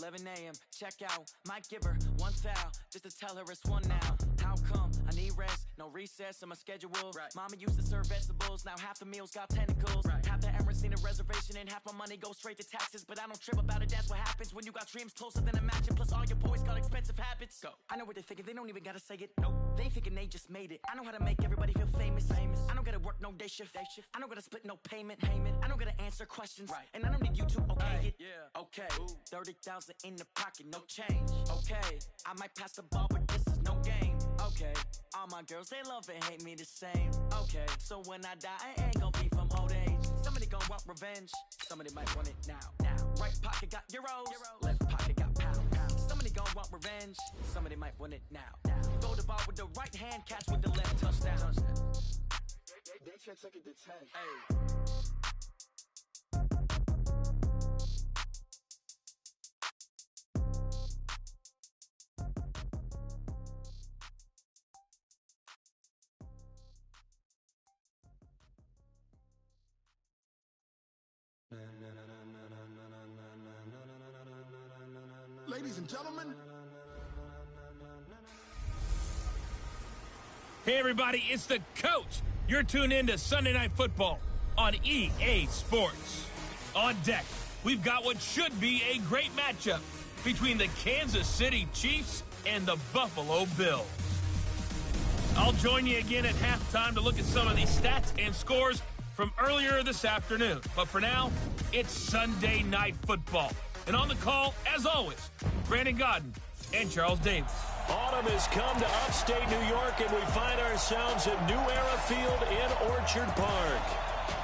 11 a.m. Check out, might give her one foul just to tell her it's one now. How come I need rest? No recess in my schedule. Right. Mama used to serve vegetables, now half the meals got tentacles. Right. Half the Emirates need a reservation and half my money goes straight to taxes. But I don't trip about it, that's what happens when you got dreams closer than a mansion. Plus all your boys got expensive habits. Go. I know what they're thinking, they don't even gotta say it. Nope. They thinking they just made it. I know how to make everybody feel famous. I don't gotta work no day shift. I don't gotta split no payment. I don't gotta answer questions. Right. And I don't need you to okay it. Yeah. Okay. 30,000 in the pocket, no change. Okay. I might pass the ball, but this is no game. Okay. All my girls, they love and hate me the same. Okay. So when I die, I ain't gonna be from old age. Somebody gonna want revenge. Somebody might want it now. Right pocket got euros. Left pocket got pounds. Somebody gonna want revenge. Somebody might want it now. Throw the ball with the right hand, catch with the left, touchdown. They check second to 10. Hey. Ladies and gentlemen. Hey everybody, it's the coach. You're tuned in to Sunday Night Football on EA Sports. On deck, we've got what should be a great matchup between the Kansas City Chiefs and the Buffalo Bills. I'll join you again at halftime to look at some of these stats and scores from earlier this afternoon. But for now, it's Sunday Night Football. And on the call, as always, Brandon Godden and Charles Davis. Autumn has come to upstate New York, and we find ourselves at New Era Field in Orchard Park.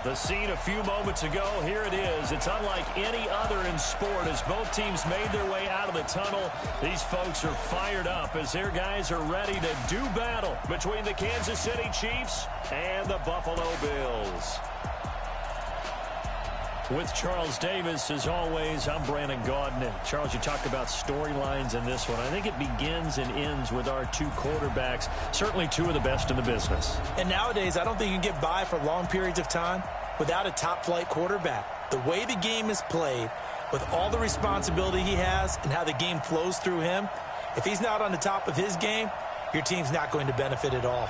The scene a few moments ago, here it is. It's unlike any other in sport as both teams made their way out of the tunnel. These folks are fired up as their guys are ready to do battle between the Kansas City Chiefs and the Buffalo Bills. With Charles Davis, as always, I'm Brandon Gaudin. And Charles, you talked about storylines in this one. I think it begins and ends with our two quarterbacks, certainly two of the best in the business. And nowadays, I don't think you can get by for long periods of time without a top-flight quarterback. The way the game is played, with all the responsibility he has and how the game flows through him, if he's not on the top of his game, your team's not going to benefit at all.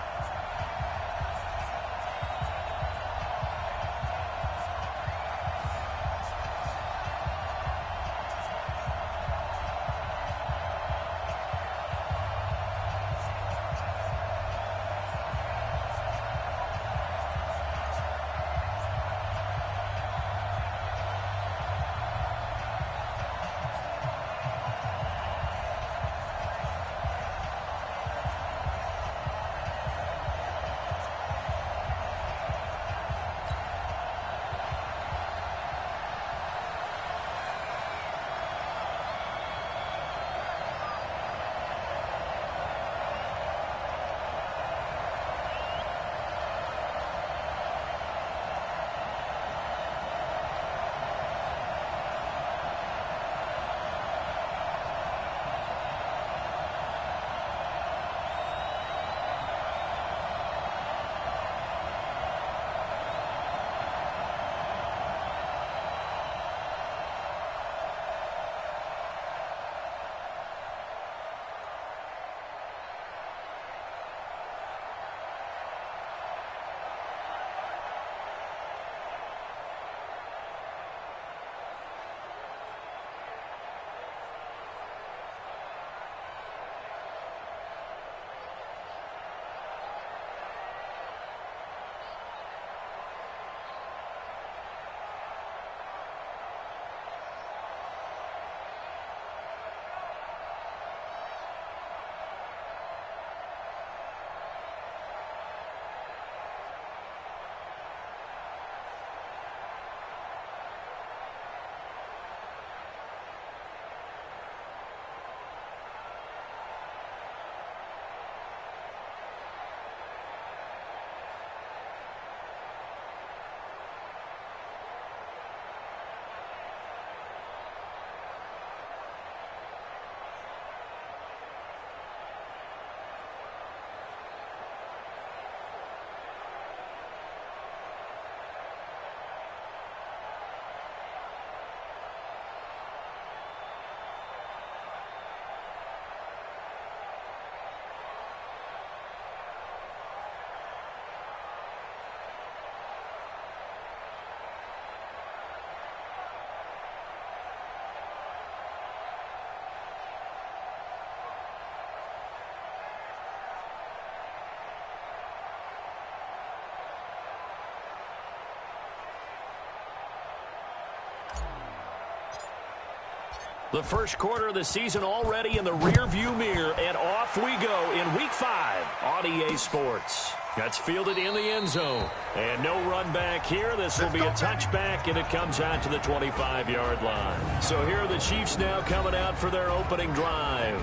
The first quarter of the season already in the rearview mirror, and off we go in Week 5 on EA Sports. That's fielded in the end zone. And no run back here. This will be a touchback, and it comes out to the 25-yard line. So here are the Chiefs now coming out for their opening drive.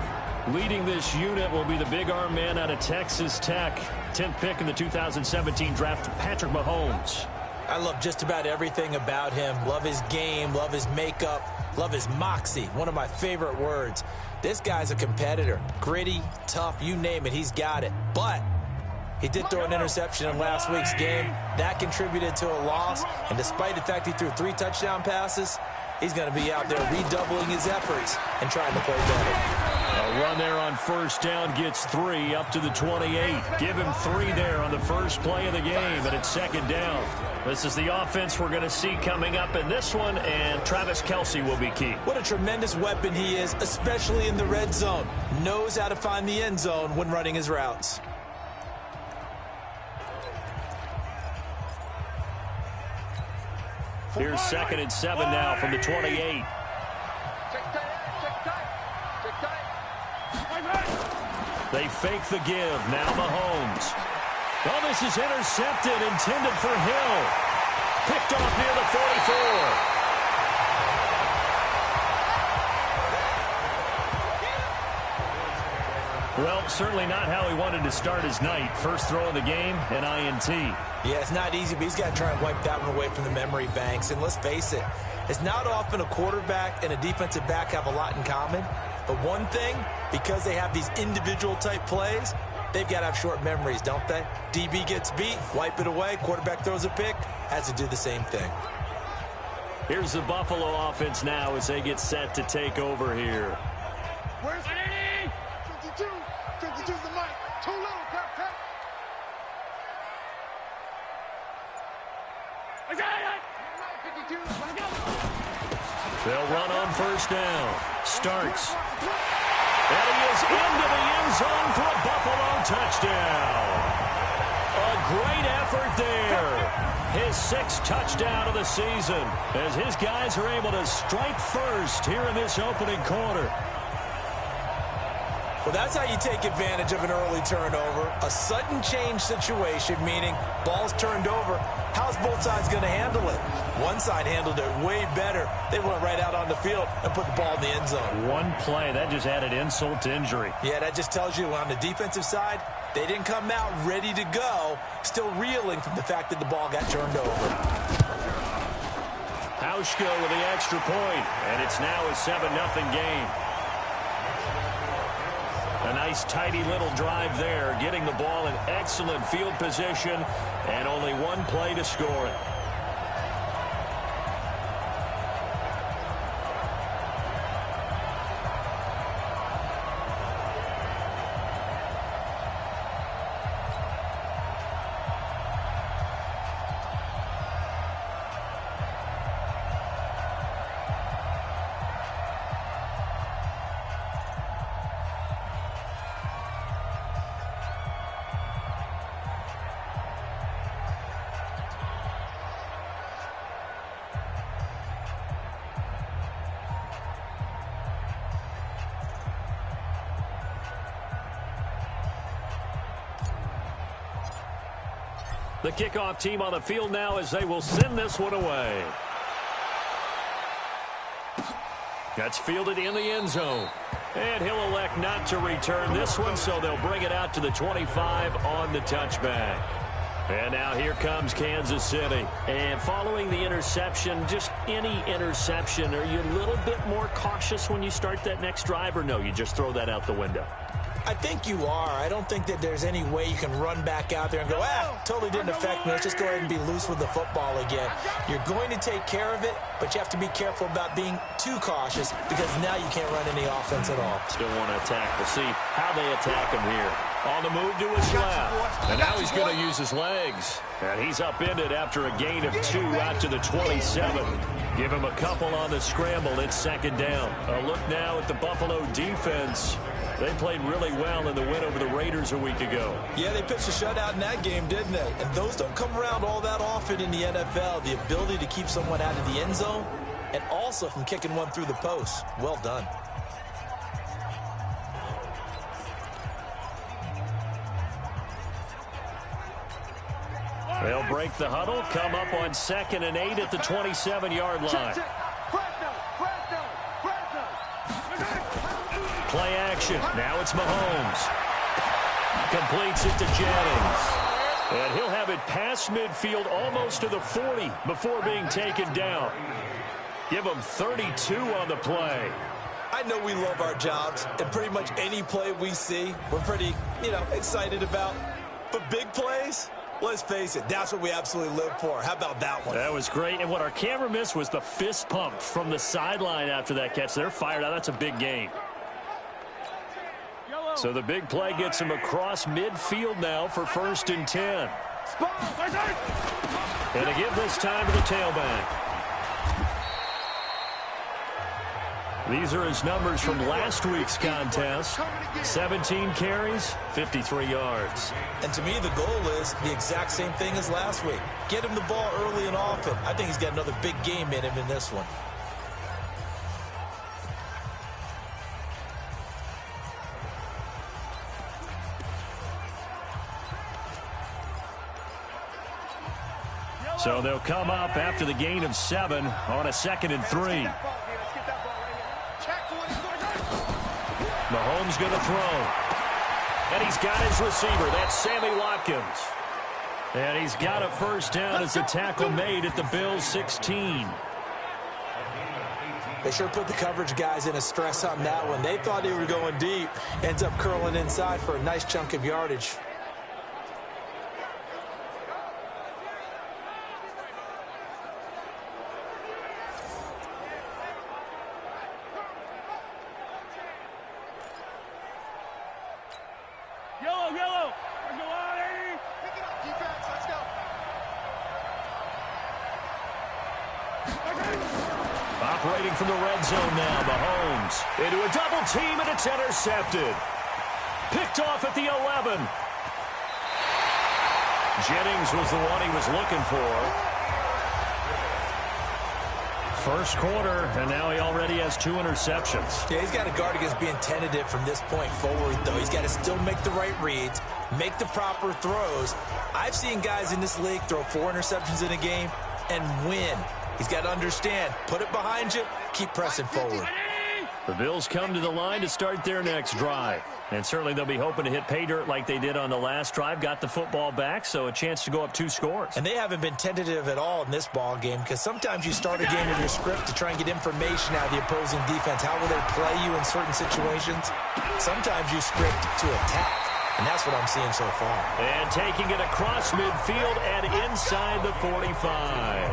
Leading this unit will be the big arm man out of Texas Tech. 10th pick in the 2017 draft, Patrick Mahomes. I love just about everything about him. Love his game, love his makeup, love his moxie. One of my favorite words. This guy's a competitor. Gritty, tough, you name it, he's got it. But he did throw an interception in last week's game. That contributed to a loss. And despite the fact he threw 3 touchdown passes, he's going to be out there redoubling his efforts and trying to play better. A run there on first down gets 3 up to the 28. Give him 3 there on the first play of the game, and it's second down. This is the offense we're going to see coming up in this one, and Travis Kelce will be key. What a tremendous weapon he is, especially in the red zone. Knows how to find the end zone when running his routes. Here's 2nd and 7 now from the 28. They fake the give. Now Mahomes. Oh, this is intercepted, intended for Hill. Picked off near the 44. Well, certainly not how he wanted to start his night. First throw of the game, an INT. Yeah, it's not easy, but he's got to try and wipe that one away from the memory banks. And let's face it, it's not often a quarterback and a defensive back have a lot in common. But one thing, because they have these individual type plays, they've got to have short memories, don't they? DB gets beat, wipe it away, quarterback throws a pick, has to do the same thing. Here's the Buffalo offense now as they get set to take over here. Where's 52? 52's the mic. Too little, tap. They'll run on first down. Starts. And he is into the end zone for a Buffalo touchdown. A great effort there. His 6th touchdown of the season as his guys are able to strike first here in this opening quarter. Well, that's how you take advantage of an early turnover. A sudden change situation, meaning ball's turned over. How's both sides going to handle it? One side handled it way better. They went right out on the field and put the ball in the end zone. One play, that just added insult to injury. Yeah, that just tells you on the defensive side, they didn't come out ready to go, still reeling from the fact that the ball got turned over. Hauschka with the extra point, and it's now a 7-0 game. A nice, tidy little drive there, getting the ball in excellent field position, and only one play to score it. The kickoff team on the field now as they will send this one away. That's fielded in the end zone. And he'll elect not to return this one, so they'll bring it out to the 25 on the touchback. And now here comes Kansas City. And following the interception, just any interception, are you a little bit more cautious when you start that next drive, or no, you just throw that out the window? I think you are. I don't think that there's any way you can run back out there and go, totally didn't affect me. Let's just go ahead and be loose with the football again. You're going to take care of it, but you have to be careful about being too cautious because now you can't run any offense at all. Still want to attack. We'll see how they attack him here. On the move to his left. And now he's going to use his legs. And he's upended after a gain of 2 out to the 27. Give him a couple on the scramble. It's second down. A look now at the Buffalo defense. They played really well in the win over the Raiders a week ago. Yeah, they pitched a shutout in that game, didn't they? And those don't come around all that often in the NFL. The ability to keep someone out of the end zone, and also from kicking one through the post. Well done. They'll break the huddle, come up on 2nd and 8 at the 27-yard line. Play action. Now it's Mahomes. Completes it to Jennings. And he'll have it past midfield almost to the 40 before being taken down. Give him 32 on the play. I know we love our jobs, and pretty much any play we see, we're pretty, excited about. But big plays, let's face it, that's what we absolutely live for. How about that one? That was great. And what our camera missed was the fist pump from the sideline after that catch. They're fired out. That's a big gain. So the big play gets him across midfield now for 1st and 10. And to give this time to the tailback. These are his numbers from last week's contest. 17 carries, 53 yards. And to me, the goal is the exact same thing as last week. Get him the ball early and often. I think he's got another big game in him in this one. So they'll come up after the gain of 7 on a 2nd and 3. Mahomes going to throw. And he's got his receiver. That's Sammy Watkins. And he's got a first down as a tackle made at the Bills' 16. They sure put the coverage guys in a stress on that one. They thought they were going deep. Ends up curling inside for a nice chunk of yardage. Yellow. Let's go on, Eddie. Pick it up, defense. Let's go. Operating from the red zone now, Mahomes. Into a double team, and it's intercepted. Picked off at the 11. Jennings was the one he was looking for. First quarter, and now he already has 2 interceptions. Yeah, he's got to guard against being tentative from this point forward, though. He's got to still make the right reads, make the proper throws. I've seen guys in this league throw 4 interceptions in a game and win. He's got to understand, put it behind you, keep pressing forward. The Bills come to the line to start their next drive. And certainly they'll be hoping to hit pay dirt like they did on the last drive. Got the football back, so a chance to go up 2 scores. And they haven't been tentative at all in this ball game, because sometimes you start a game with your script to try and get information out of the opposing defense. How will they play you in certain situations? Sometimes you script to attack, and that's what I'm seeing so far. And taking it across midfield and inside the 45.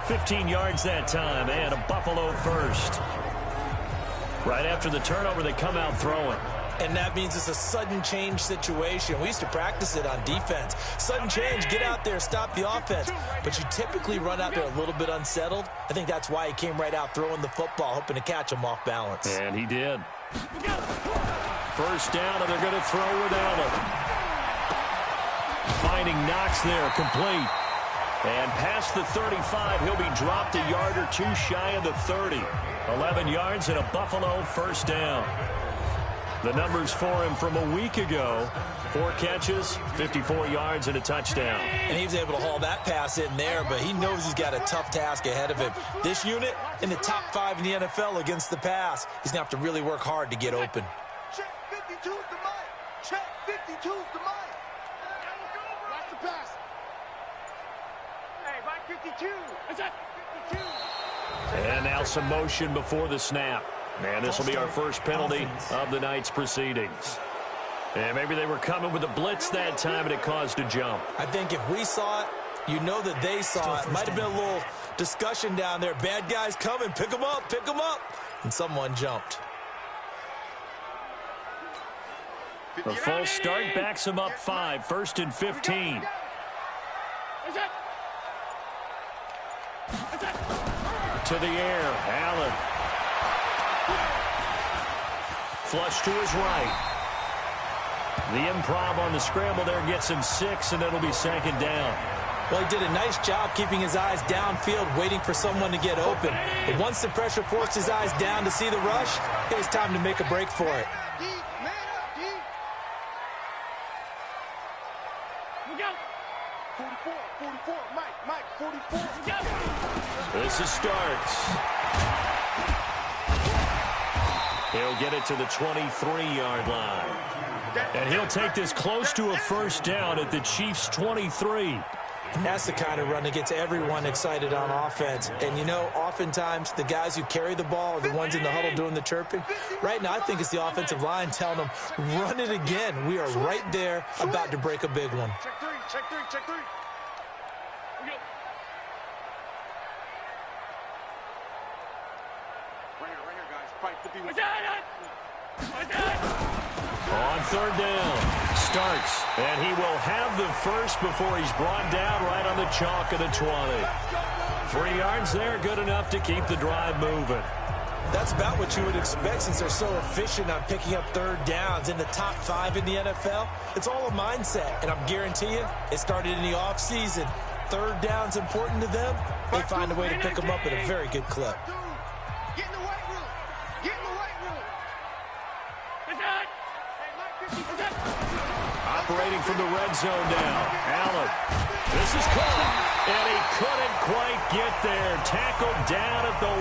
15 yards that time, and a Buffalo first. Right after the turnover, they come out throwing. And that means it's a sudden change situation. We used to practice it on defense. Sudden change, get out there, stop the offense. But you typically run out there a little bit unsettled. I think that's why he came right out throwing the football, hoping to catch him off balance. And he did. First down, and they're going to throw without him. Finding Knox there, complete. And past the 35, he'll be dropped a yard or 2 shy of the 30. 11 yards and a Buffalo first down. The numbers for him from a week ago: 4 catches, 54 yards, and a touchdown. And he was able to haul that pass in there, but he knows he's got a tough task ahead of him. This unit in the top 5 in the NFL against the pass. He's going to have to really work hard to get open. Check 52's the mic. Check 52's the mic. Watch the pass. Hey, Mike 52. Is that 52? And now some motion before the snap. And this will be our first penalty of the night's proceedings. And maybe they were coming with a blitz that time, and it caused a jump. I think if we saw it, you know that they saw it. Might have been a little discussion down there. Bad guys coming. Pick them up. Pick them up. And someone jumped. The false start backs him up 5. 1st and 15. To the air. Allen. Flush to his right. The improv on the scramble there gets him 6, and it'll be 2nd down. Well, he did a nice job keeping his eyes downfield, waiting for someone to get open. But once the pressure forced his eyes down to see the rush, it was time to make a break for it. This is Starks. He'll get it to the 23-yard line. And he'll take this close to a first down at the Chiefs' 23. And that's the kind of run that gets everyone excited on offense. And, you know, oftentimes the guys who carry the ball are the ones in the huddle doing the chirping. Right now, I think it's the offensive line telling them, run it again. We are right there about to break a big one. Check three, check three, check three. Right here, guys. Fight to be with On third down, Starks, and he will have the first before he's brought down right on the chalk of the 20. 3 yards there, good enough to keep the drive moving. That's about what you would expect since they're so efficient on picking up third downs in the top 5 in the NFL. It's all a mindset, and I guarantee you, it started in the offseason. Third down's important to them. They find a way to pick them up at a very good clip. Get in the weight room. Get in the weight room. Operating from the red zone now, Allen. This is caught, and he couldn't quite get there. Tackled down at the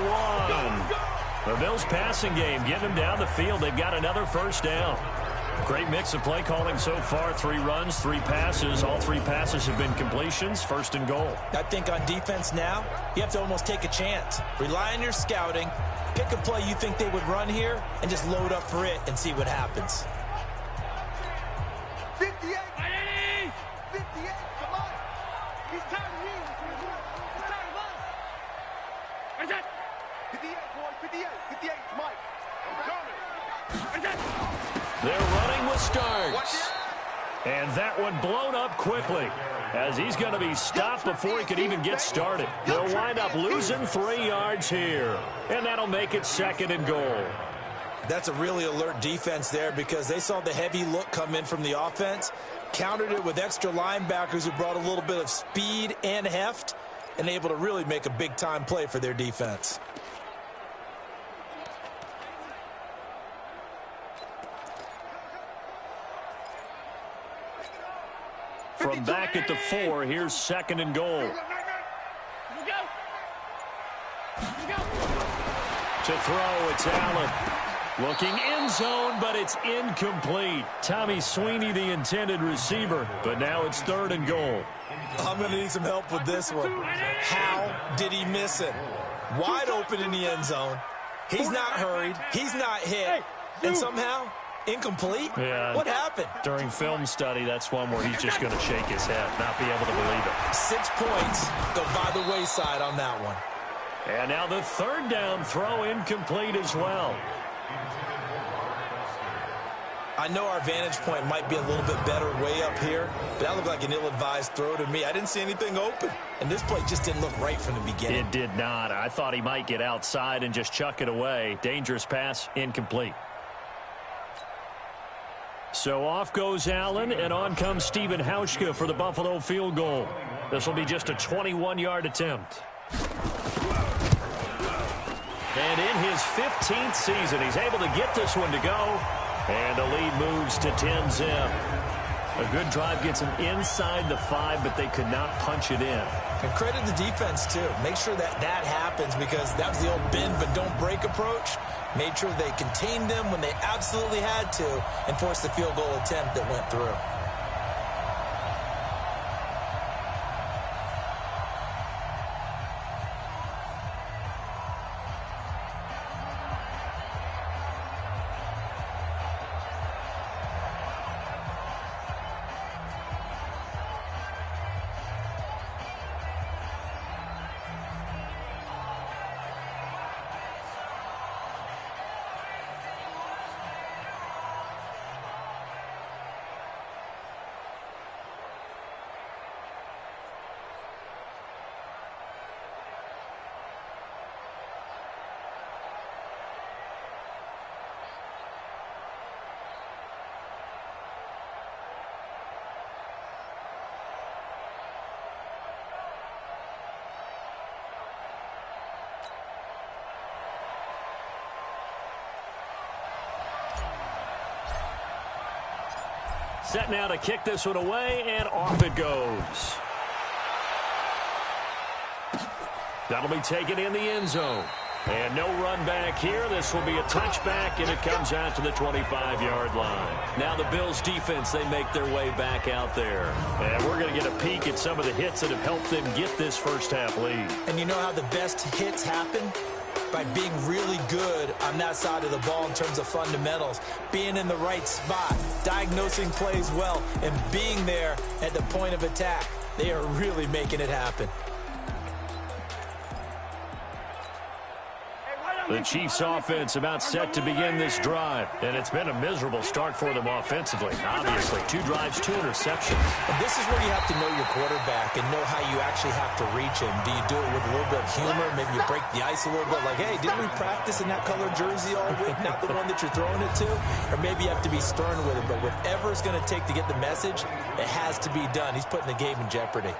1. The Bills passing game getting them down the field. They've got another first down. Great mix of play calling so far. 3 runs, 3 passes. All 3 passes have been completions. First and goal. I think on defense now, you have to almost take a chance. Rely on your scouting. Pick a play you think they would run here and just load up for it and see what happens. 58. 58, come on. He's tired of me. He's tired of us. What is that? 58, boy, 58. 58, Mike. I'm coming. What is that? They're running with Starks. And that one blown up quickly as he's going to be stopped before he could even get started. They'll wind up losing 3 yards here. And that'll make it second and goal. That's a really alert defense there because they saw the heavy look come in from the offense, countered it with extra linebackers who brought a little bit of speed and heft, and able to really make a big-time play for their defense. From back at the 4, here's second and goal. To throw, it's Allen. Looking end zone, but it's incomplete. Tommy Sweeney, the intended receiver, but now it's third and goal. I'm going to need some help with this one. How did he miss it? Wide open in the end zone. He's not hurried. He's not hit. And somehow, incomplete? Yeah. What happened? During film study, that's one where he's just going to shake his head, not be able to believe it. 6 points go by the wayside on that one. And now the third down throw incomplete as well. I know our vantage point might be a little bit better way up here, but that looked like an ill-advised throw to me. I didn't see anything open, and this play just didn't look right from the beginning. It did not. I thought he might get outside and just chuck it away. Dangerous pass, incomplete. So off goes Allen, and on comes Stephen Hauschka for the Buffalo field goal. This will be just a 21-yard attempt. And in his 15th season, he's able to get this one to go. And the lead moves to 10-zip. A good drive gets him inside the 5, but they could not punch it in. And credit the defense, too. Make sure that happens because that was the old bend but don't break approach. Made sure they contained them when they absolutely had to and forced the field goal attempt that went through. Set now to kick this one away, and off it goes. That'll be taken in the end zone. And no run back here. This will be a touchback, and it comes out to the 25-yard line. Now the Bills defense, they make their way back out there. And we're going to get a peek at some of the hits that have helped them get this first-half lead. And you know how the best hits happen? By being really good on that side of the ball in terms of fundamentals, being in the right spot, diagnosing plays well, and being there at the point of attack. They are really making it happen. The Chiefs offense about set to begin this drive, and it's been a miserable start for them offensively. Obviously, 2 drives, 2 interceptions. And this is where you have to know your quarterback and know how you actually have to reach him. Do you do it with a little bit of humor? Maybe you break the ice a little bit like, hey, didn't we practice in that color jersey all week? Not the one that you're throwing it to? Or maybe you have to be stern with him. But whatever it's going to take to get the message, it has to be done. He's putting the game in jeopardy.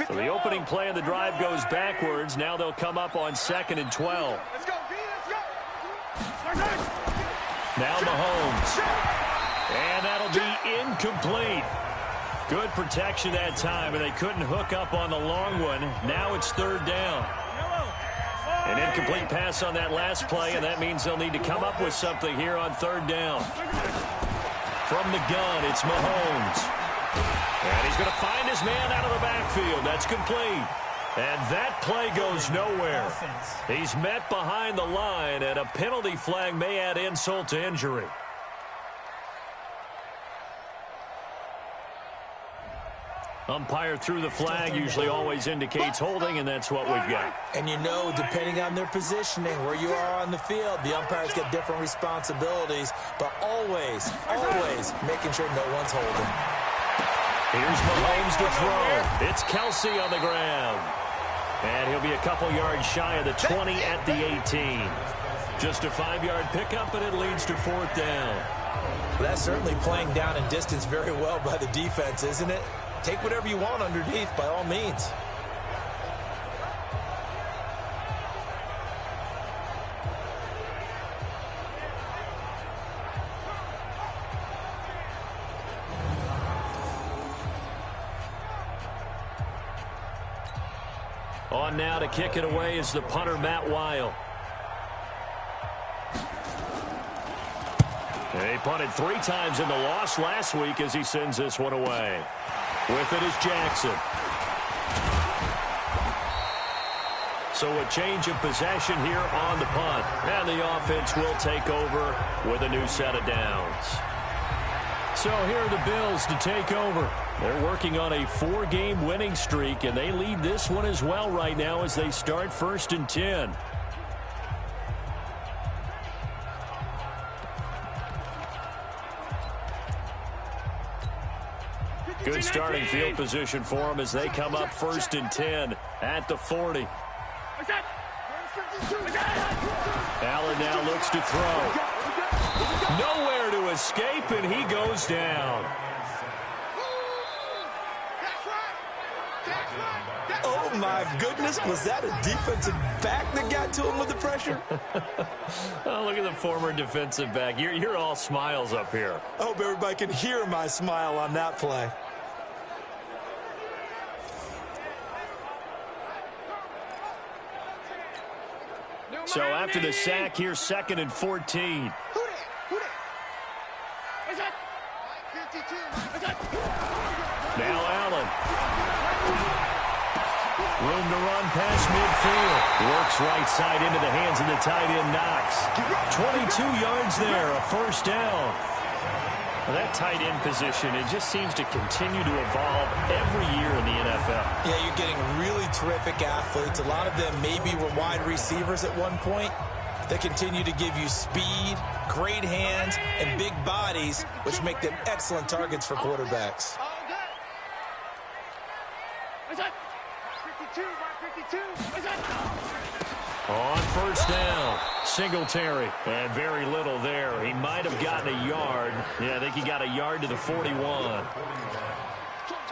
So the opening play of the drive goes backwards. Now they'll come up on 2nd and 12. Let's go, B, let's go. Now Mahomes. And that'll be incomplete. Good protection that time, and they couldn't hook up on the long one. Now it's 3rd down. An incomplete pass on that last play, and that means they'll need to come up with something here on 3rd down. From the gun, it's Mahomes. And he's going to find his man out of the backfield. That's complete. And that play goes nowhere. He's met behind the line, and a penalty flag may add insult to injury. Umpire threw the flag, usually always indicates holding, and that's what we've got. And you know, depending on their positioning, where you are on the field, the umpires get different responsibilities, but always making sure no one's holding. Here's Mahomes to throw. It's Kelsey on the ground. And he'll be a couple yards shy of the 20 at the 18. Just a 5-yard pickup, and it leads to 4th down. Well, that's certainly playing down in distance very well by the defense, isn't it? Take whatever you want underneath, by all means. On now to kick it away is the punter, Matt Weil. He punted 3 times in the loss last week as he sends this one away. With it is Jackson. So a change of possession here on the punt. And the offense will take over with a new set of downs. So here are the Bills to take over. They're working on a 4-game winning streak, and they lead this one as well right now as they start 1st and 10. Good starting field position for them as they come up 1st and 10 at the 40. Allen now looks to throw. Nowhere to escape, and he goes down. Oh, my goodness. Was that a defensive back that got to him with the pressure? Oh, look at the former defensive back. You're all smiles up here. I hope everybody can hear my smile on that play. So after the sack, here's 2nd and 14. Now Allen. Room to run past midfield. Works right side into the hands of the tight end Knox. 22 yards there, a 1st down. Well, that tight end position, it just seems to continue to evolve every year in the NFL. Yeah, you're getting really terrific athletes. A lot of them maybe were wide receivers at one point. They continue to give you speed, great hands, and big bodies, which make them excellent targets for quarterbacks. On first down, Singletary. And very little there. He might have gotten a yard. Yeah, I think he got a yard to the 41.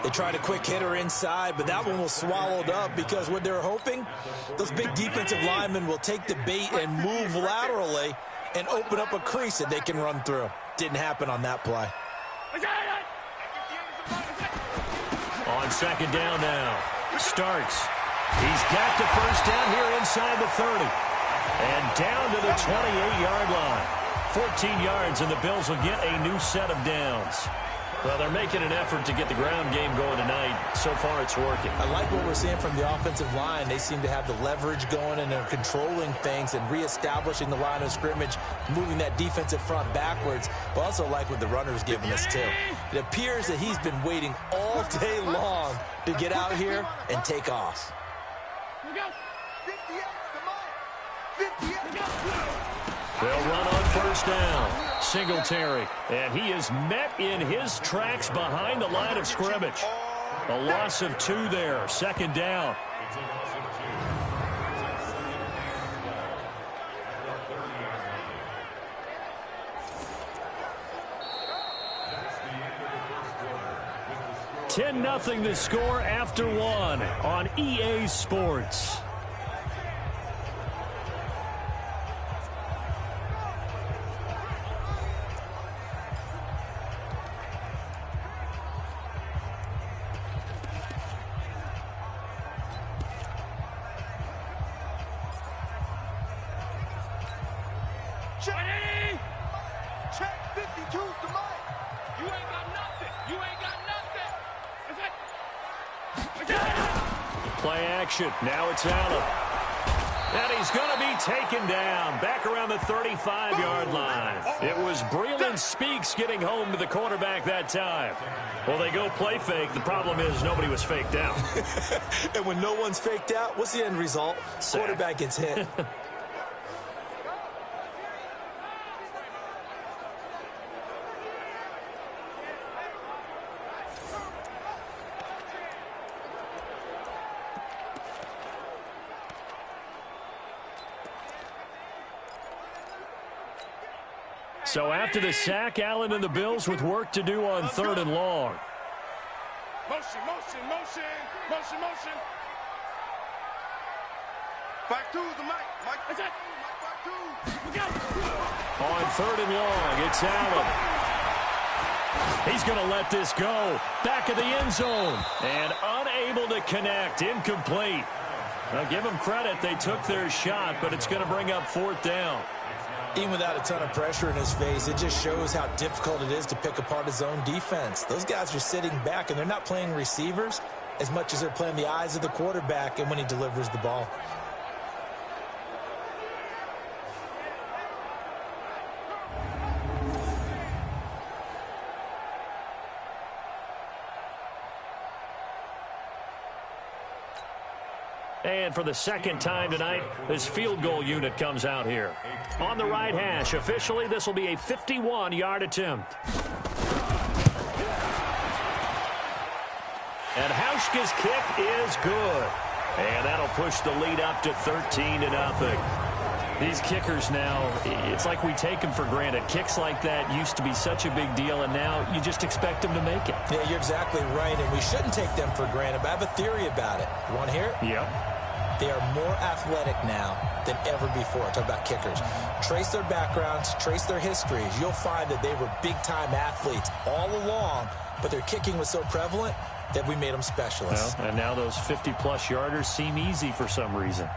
They tried a quick hitter inside, but that one was swallowed up because what they're hoping, those big defensive linemen will take the bait and move laterally and open up a crease that they can run through. Didn't happen on that play. On second down now, Starks. He's got the first down here inside the 30. And down to the 28-yard line. 14 yards, and the Bills will get a new set of downs. Well, they're making an effort to get the ground game going tonight. So far, it's working. I like what we're seeing from the offensive line. They seem to have the leverage going, and they're controlling things and reestablishing the line of scrimmage, moving that defensive front backwards. But also like what the runner's giving us, too. It appears that he's been waiting all day long to get out here and take off. They'll run on first down. Singletary. And he is met in his tracks behind the line of scrimmage. A loss of 2 there. Second down. $10-0 the score after 1 on EA Sports. Check 52's the mic. You ain't got nothing. You ain't got nothing. Play action. Now it's Allen. And he's going to be taken down back around the 35-yard line. It was Breland Speaks getting home to the quarterback that time. Well, they go play fake. The problem is nobody was faked out. And when no one's faked out, what's the end result? Sack. Quarterback gets hit. So after the sack, Allen and the Bills with work to do on 3rd and long. Motion, motion, motion, motion, motion. Back to the mic. Mike, that's it. Back to. On 3rd and long, it's Allen. He's going to let this go. Back of the end zone. And unable to connect. Incomplete. Now, give them credit. They took their shot, but it's going to bring up 4th down. Even without a ton of pressure in his face, it just shows how difficult it is to pick apart his own defense. Those guys are sitting back, and they're not playing receivers as much as they're playing the eyes of the quarterback and when he delivers the ball. And for the second time tonight, this field goal unit comes out here. On the right hash, officially, this will be a 51-yard attempt. And Hauschka's kick is good. And that'll push the lead up to 13-0. These kickers now, it's like we take them for granted. Kicks like that used to be such a big deal, and now you just expect them to make it. Yeah, you're exactly right, and we shouldn't take them for granted, but I have a theory about it. You want to hear it? Yep. They are more athletic now than ever before. Talk about kickers. Trace their backgrounds, trace their histories. You'll find that they were big-time athletes all along, but their kicking was so prevalent that we made them specialists. Well, and now those 50-plus yarders seem easy for some reason.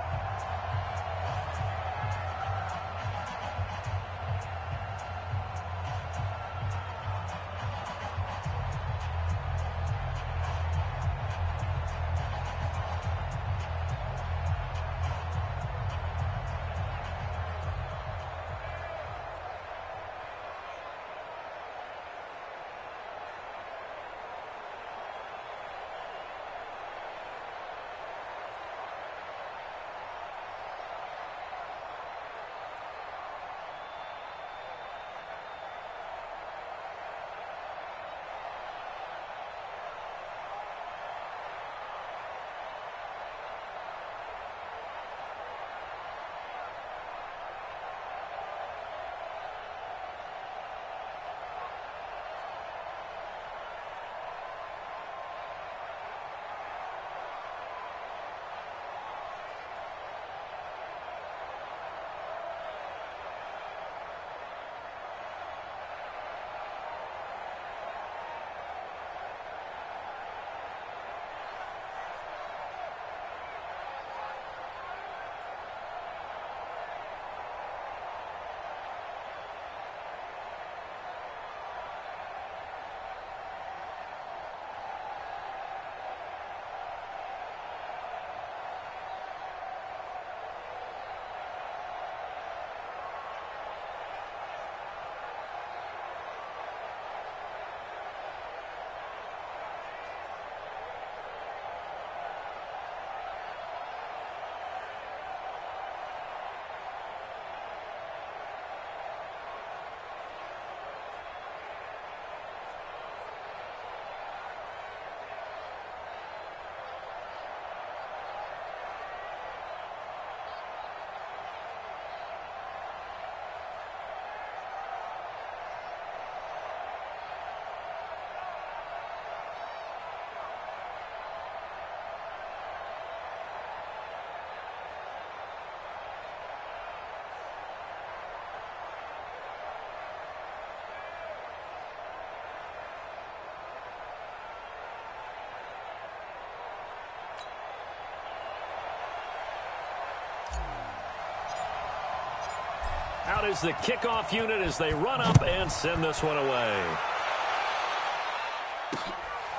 Out is the kickoff unit as they run up and send this one away.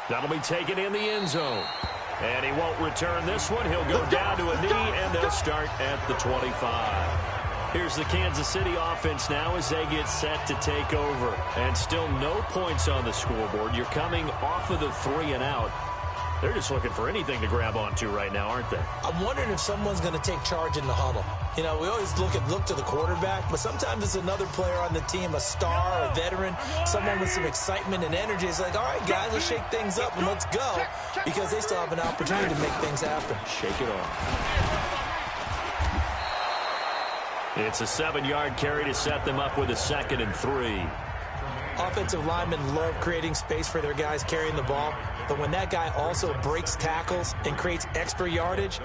That'll be taken in the end zone. And he won't return this one. He'll go down to a knee, and they'll start at the 25. Here's the Kansas City offense now as they get set to take over. And still no points on the scoreboard. You're coming off of the 3 and out. They're just looking for anything to grab onto right now, aren't they? I'm wondering if someone's going to take charge in the huddle. You know, we always look to the quarterback, but sometimes it's another player on the team, a star, a veteran, someone with some excitement and energy. It's like, all right, guys, let's shake things up and let's go, because they still have an opportunity to make things happen. Shake it off. It's a 7-yard carry to set them up with a 2nd and 3. Offensive linemen love creating space for their guys carrying the ball, but when that guy also breaks tackles and creates extra yardage,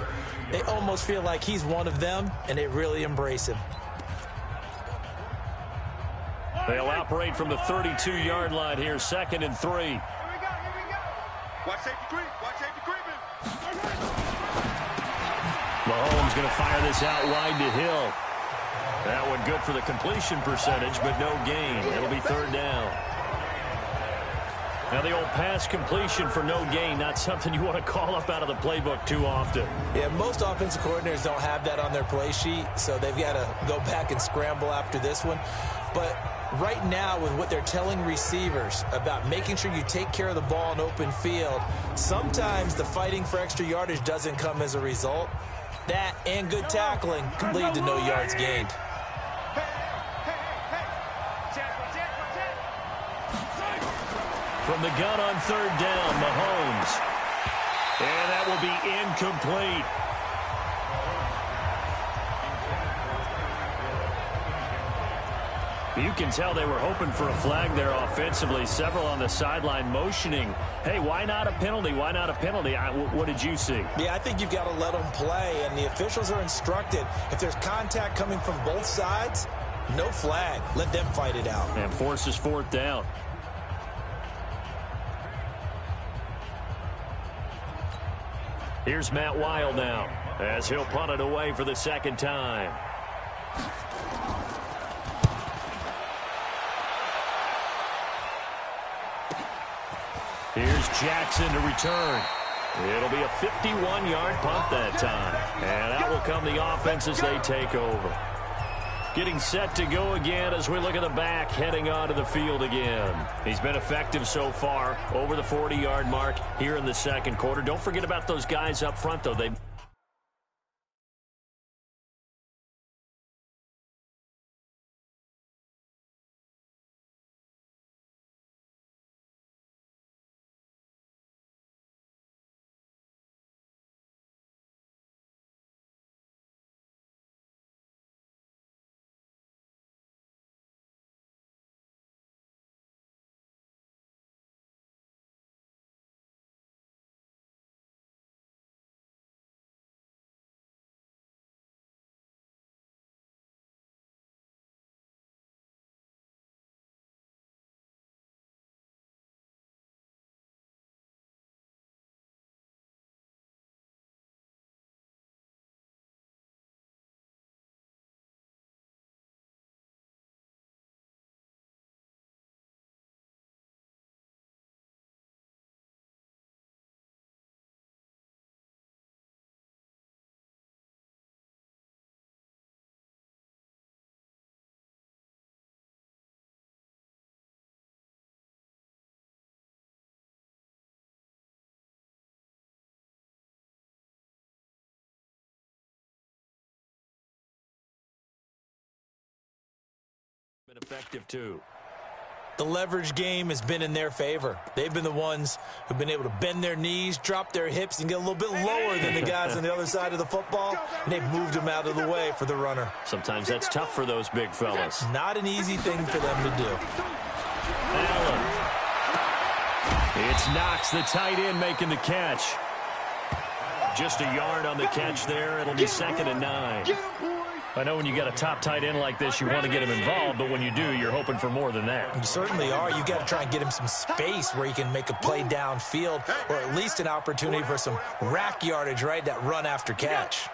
they almost feel like he's one of them, and they really embrace him. They'll operate from the 32-yard line here, 2nd and 3. Here we go. Watch safety creep. Watch safety creeping. Mahomes going to fire this out wide to Hill. That one good for the completion percentage, but no gain. It'll be 3rd down. Now, the old pass completion for no gain, not something you want to call up out of the playbook too often. Yeah, most offensive coordinators don't have that on their play sheet, so they've got to go back and scramble after this one. But right now, with what they're telling receivers about making sure you take care of the ball in open field, sometimes the fighting for extra yardage doesn't come as a result. That and good tackling could lead to no yards gained. From the gun on 3rd down, Mahomes. And that will be incomplete. You can tell they were hoping for a flag there offensively. Several on the sideline motioning, hey, why not a penalty? Why not a penalty? What did you see? Yeah, I think you've got to let them play, and the officials are instructed, if there's contact coming from both sides, no flag. Let them fight it out. And forces 4th down. Here's Matt Weil now as he'll punt it away for the 2nd time. Here's Jackson to return. It'll be a 51-yard punt that time. And out will come the offense as they take over. Getting set to go again as we look at the back, heading onto the field again. He's been effective so far, over the 40-yard mark here in the 2nd quarter. Don't forget about those guys up front, though. They been effective, too. The leverage game has been in their favor. They've been the ones who've been able to bend their knees, drop their hips, and get a little bit lower than the guys on the other side of the football, and they've moved them out of the way for the runner. Sometimes that's tough for those big fellas. Not an easy thing for them to do. Allen. It's Knox, the tight end, making the catch. Just a yard on the catch there. It'll be 2nd and 9. I know when you got a top tight end like this, you want to get him involved, but when you do, you're hoping for more than that. You certainly are. You've got to try and get him some space where he can make a play downfield, or at least an opportunity for some rack yardage, right? That run after catch.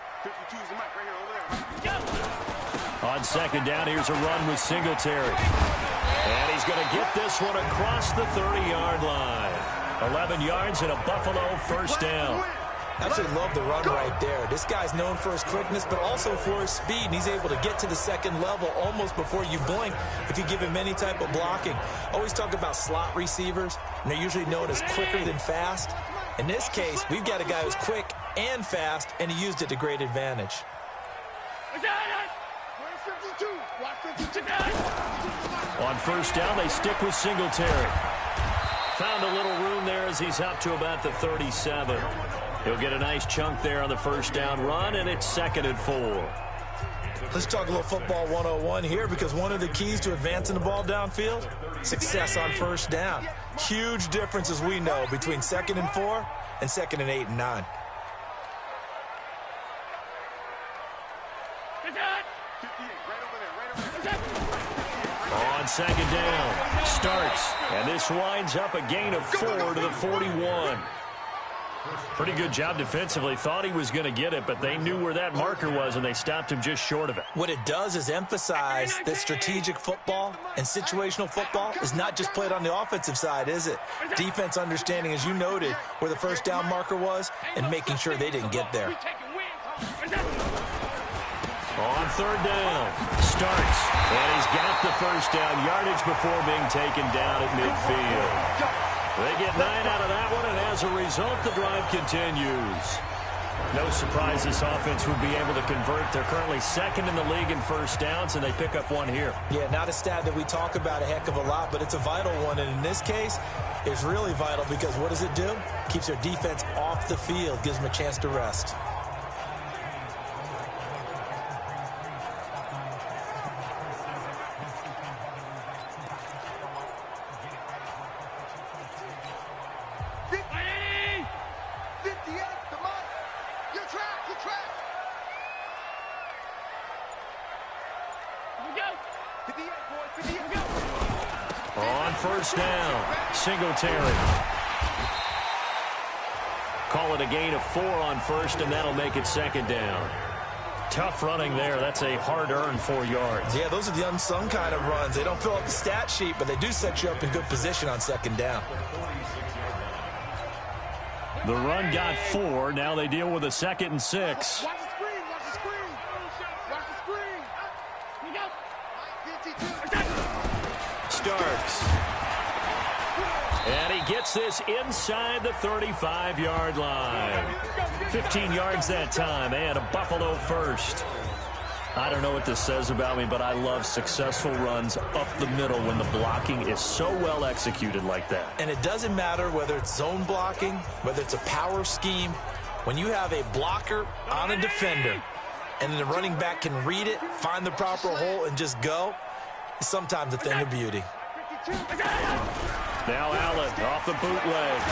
On On second down, here's a run with Singletary. And he's going to get this one across the 30-yard line. 11 yards and a Buffalo first down. I absolutely love the run right there. This guy's known for his quickness, but also for his speed, and he's able to get to the second level almost before you blink if you give him any type of blocking. Always talk about slot receivers, and they're usually known as quicker than fast. In this case, we've got a guy who's quick and fast, and he used it to great advantage. On first down, they stick with Singletary. Found a little room there as he's up to about the 37. He'll get a nice chunk there on the first down run, and it's 2nd and 4. Let's talk a little football 101 here, because one of the keys to advancing the ball downfield, success on first down. Huge difference, as we know, between 2nd and 4 and 2nd and 8 and 9. On second down, starts, and this winds up a gain of 4 to the 41. Pretty good job defensively. Thought he was going to get it, but they knew where that marker was, and they stopped him just short of it. What it does is emphasize that strategic football and situational football is not just played on the offensive side, is it? Defense understanding, as you noted, where the first down marker was and making sure they didn't get there. On third down, starts, and he's got the first down yardage before being taken down at midfield. They get 9 out of that one, and as a result, the drive continues. No surprise this offense would be able to convert. They're currently 2nd in the league in first downs, and they pick up one here. Yeah, not a stat that we talk about a heck of a lot, but it's a vital one, and in this case, it's really vital because what does it do? Keeps their defense off the field, gives them a chance to rest. On first down, Singletary. Call it a gain of 4 on first, and that'll make it 2nd down. Tough running there. That's a hard-earned 4 yards. Yeah, those are the unsung kind of runs. They don't fill up the stat sheet, but they do set you up in good position on 2nd down. The run got 4. Now they deal with a 2nd and 6. Watch the screen, watch the screen. Watch the screen. Here we go. Starks. And he gets this inside the 35-yard line. 15 yards that time, and a Buffalo first. I don't know what this says about me, but I love successful runs up the middle when the blocking is so well executed like that. And it doesn't matter whether it's zone blocking, whether it's a power scheme. When you have a blocker on a defender, and the running back can read it, find the proper hole, and just go, it's sometimes a thing of beauty. Now Allen off the bootleg.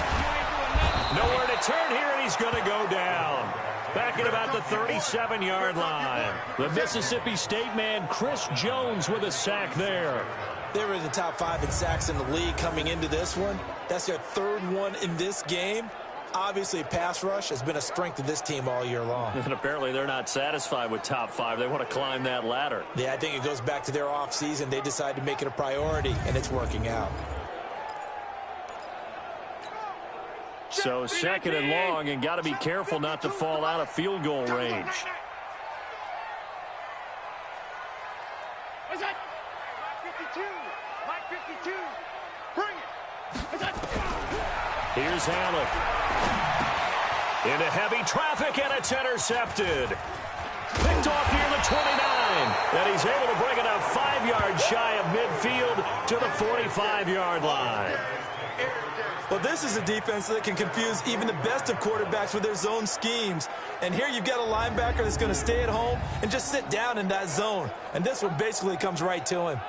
Nowhere to turn here, and he's going to go down. Back at about the 37-yard line. The Mississippi State man, Chris Jones, with a sack there. They were in the top 5 in sacks in the league coming into this one. That's their 3rd one in this game. Obviously, pass rush has been a strength of this team all year long. And apparently they're not satisfied with top 5. They want to climb that ladder. Yeah, I think it goes back to their offseason. They decided to make it a priority, and it's working out. So 2nd and long, and got to be careful not to fall out of field goal range. What's that? Mike 52. Bring it. What's that? Here's Allen. Into heavy traffic, and it's intercepted. Picked off near the 29. And he's able to bring it up 5 yards shy of midfield to the 45-yard line. Well, this is a defense that can confuse even the best of quarterbacks with their zone schemes. And here you've got a linebacker that's going to stay at home and just sit down in that zone. And this one basically comes right to him.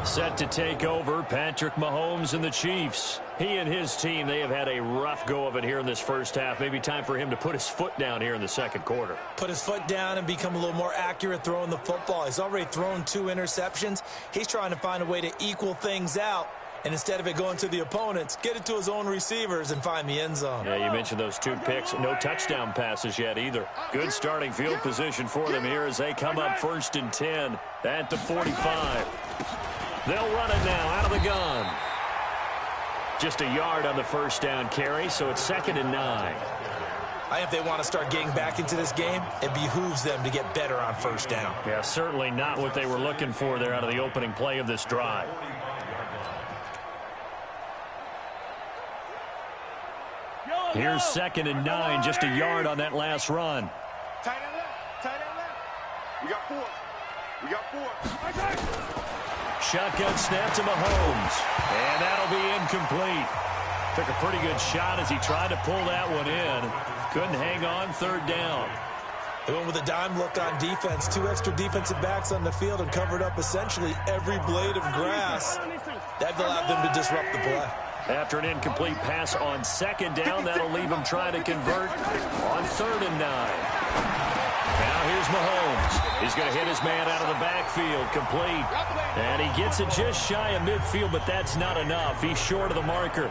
Set to take over, Patrick Mahomes and the Chiefs. He and his team, they have had a rough go of it here in this first half. Maybe time for him to put his foot down here in the 2nd quarter. Put his foot down and become a little more accurate throwing the football. He's already thrown 2 interceptions. He's trying to find a way to equal things out And instead of it going to the opponents, get it to his own receivers and find the end zone. Yeah, you mentioned those 2 picks. No touchdown passes yet either. Good starting field position for them here as they come up 1st and 10 at the 45. They'll run it now out of the gun. Just a yard on the first down carry, so it's 2nd and 9. I think if they want to start getting back into this game, it behooves them to get better on first down. Yeah, certainly not what they were looking for there out of the opening play of this drive. Here's 2nd and 9, just a yard on that last run. Tight end left. Tight end left. We got 4. We got 4. Shotgun snap to Mahomes. And that'll be incomplete. Took a pretty good shot as he tried to pull that one in. Couldn't hang on 3rd down. They went with a dime look on defense. 2 extra defensive backs on the field and covered up essentially every blade of grass. That allowed them to disrupt the play. After an incomplete pass on 2nd down, that'll leave him trying to convert on 3rd and 9. Now here's Mahomes. He's going to hit his man out of the backfield, complete. And he gets it just shy of midfield, but that's not enough. He's short of the marker.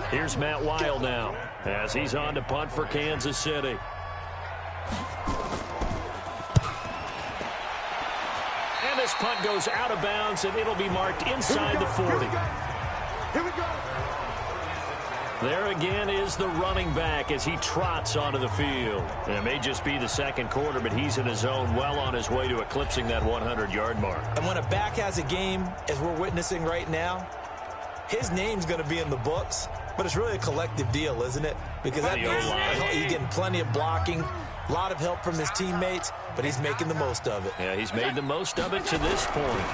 Here's Matt Weil now as he's on to punt for Kansas City. And this punt goes out of bounds, and it'll be marked inside the 40. Here we go. There again is the running back as he trots onto the field. And it may just be the 2nd quarter, but he's in his zone, well on his way to eclipsing that 100-yard mark. And when a back has a game, as we're witnessing right now, his name's going to be in the books, but it's really a collective deal, isn't it? Because that means he's getting plenty of blocking, a lot of help from his teammates, but he's making the most of it. Yeah, he's made the most of it to this point.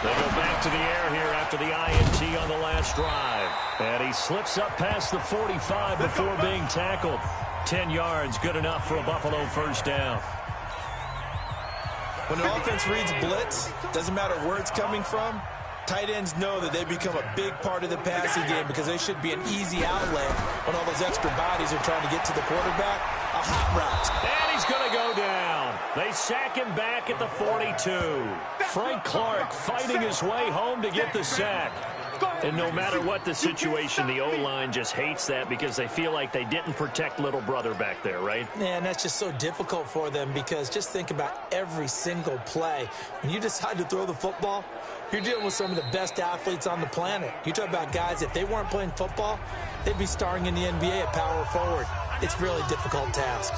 They go back to the air here after the INT on the last drive. And he slips up past the 45 before being tackled. 10 yards, good enough for a Buffalo first down. When an offense reads blitz, doesn't matter where it's coming from, tight ends know that they become a big part of the passing game because they should be an easy outlet when all those extra bodies are trying to get to the quarterback. A hot route. And he's going to go down. They sack him back at the 42. Frank Clark fighting his way home to get the sack. And no matter what the situation, the O-line just hates that because they feel like they didn't protect little brother back there, right? Man, that's just so difficult for them because just think about every single play. When you decide to throw the football, you're dealing with some of the best athletes on the planet. You talk about guys, if they weren't playing football, they'd be starring in the NBA at power forward. It's a really difficult task.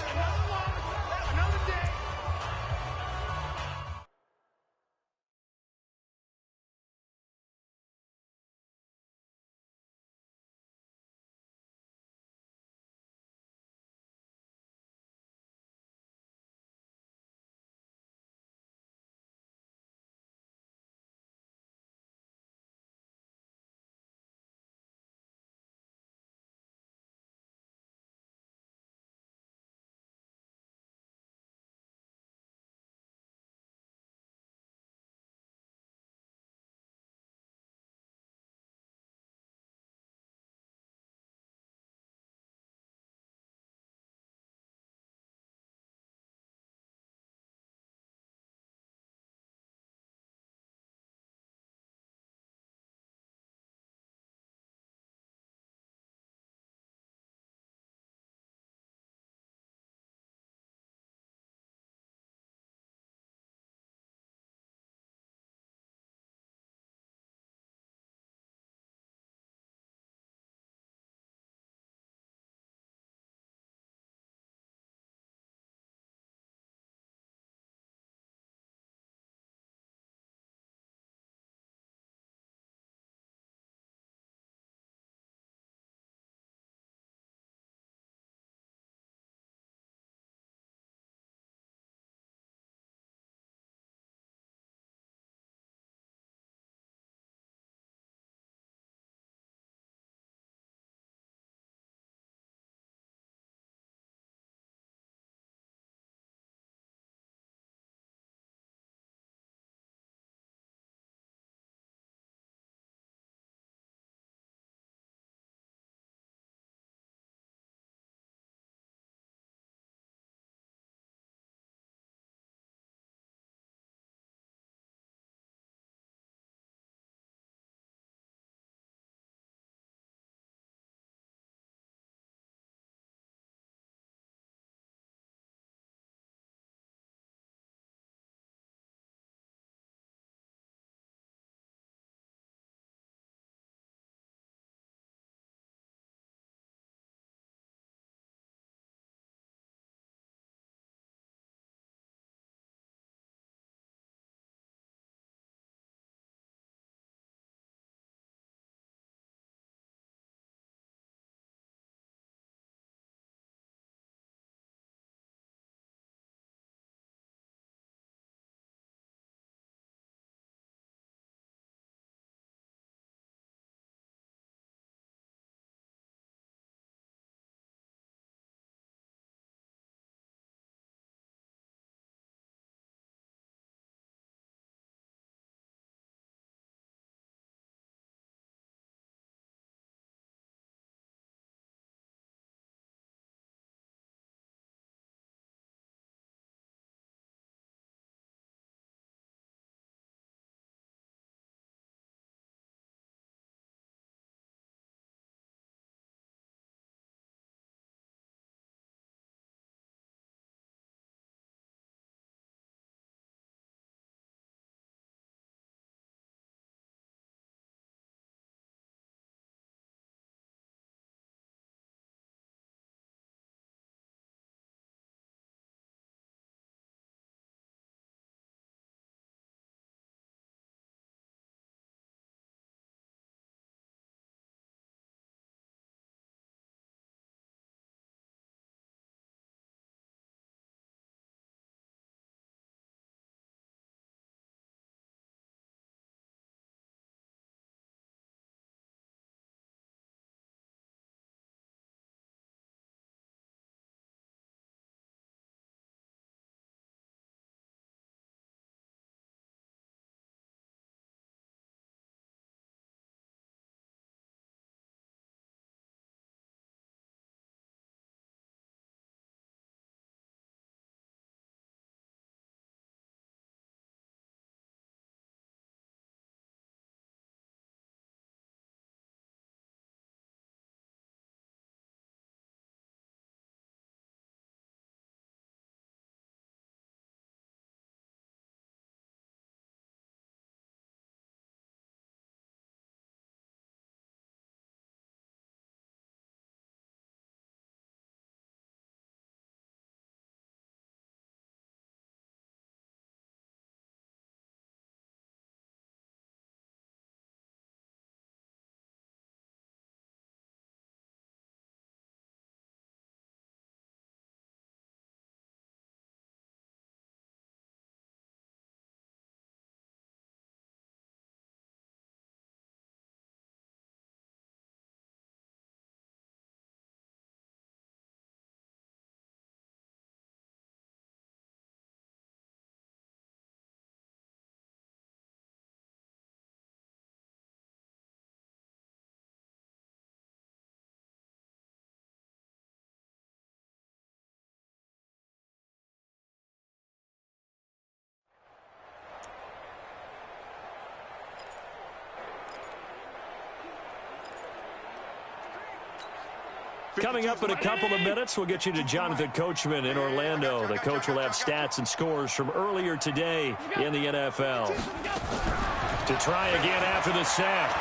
Coming up in a couple of minutes, we'll get you to Jonathan Coachman in Orlando. The coach will have stats and scores from earlier today in the NFL. To try again after the sack.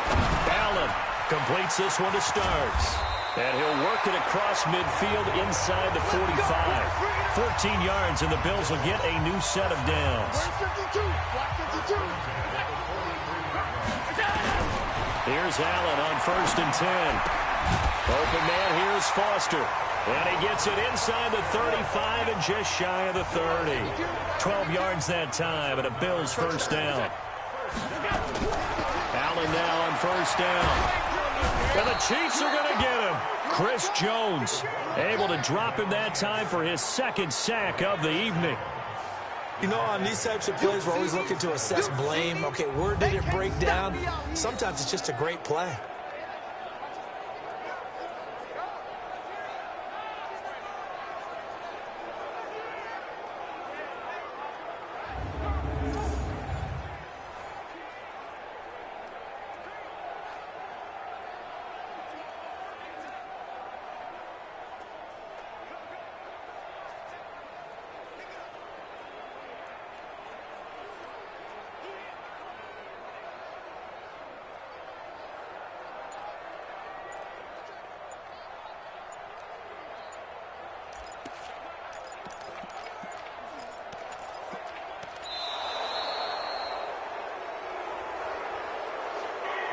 Allen completes this one to start. And he'll work it across midfield inside the 45. 14 yards, and the Bills will get a new set of downs. Here's Allen on 1st and 10. Open man, here's Foster. And he gets it inside the 35 and just shy of the 30. 12 yards that time, and a Bills first down. Allen now on 1st down. And the Chiefs are going to get him. Chris Jones able to drop him that time for his 2nd sack of the evening. You know, on these types of plays, we're always looking to assess blame. Okay, where did it break down? Sometimes it's just a great play.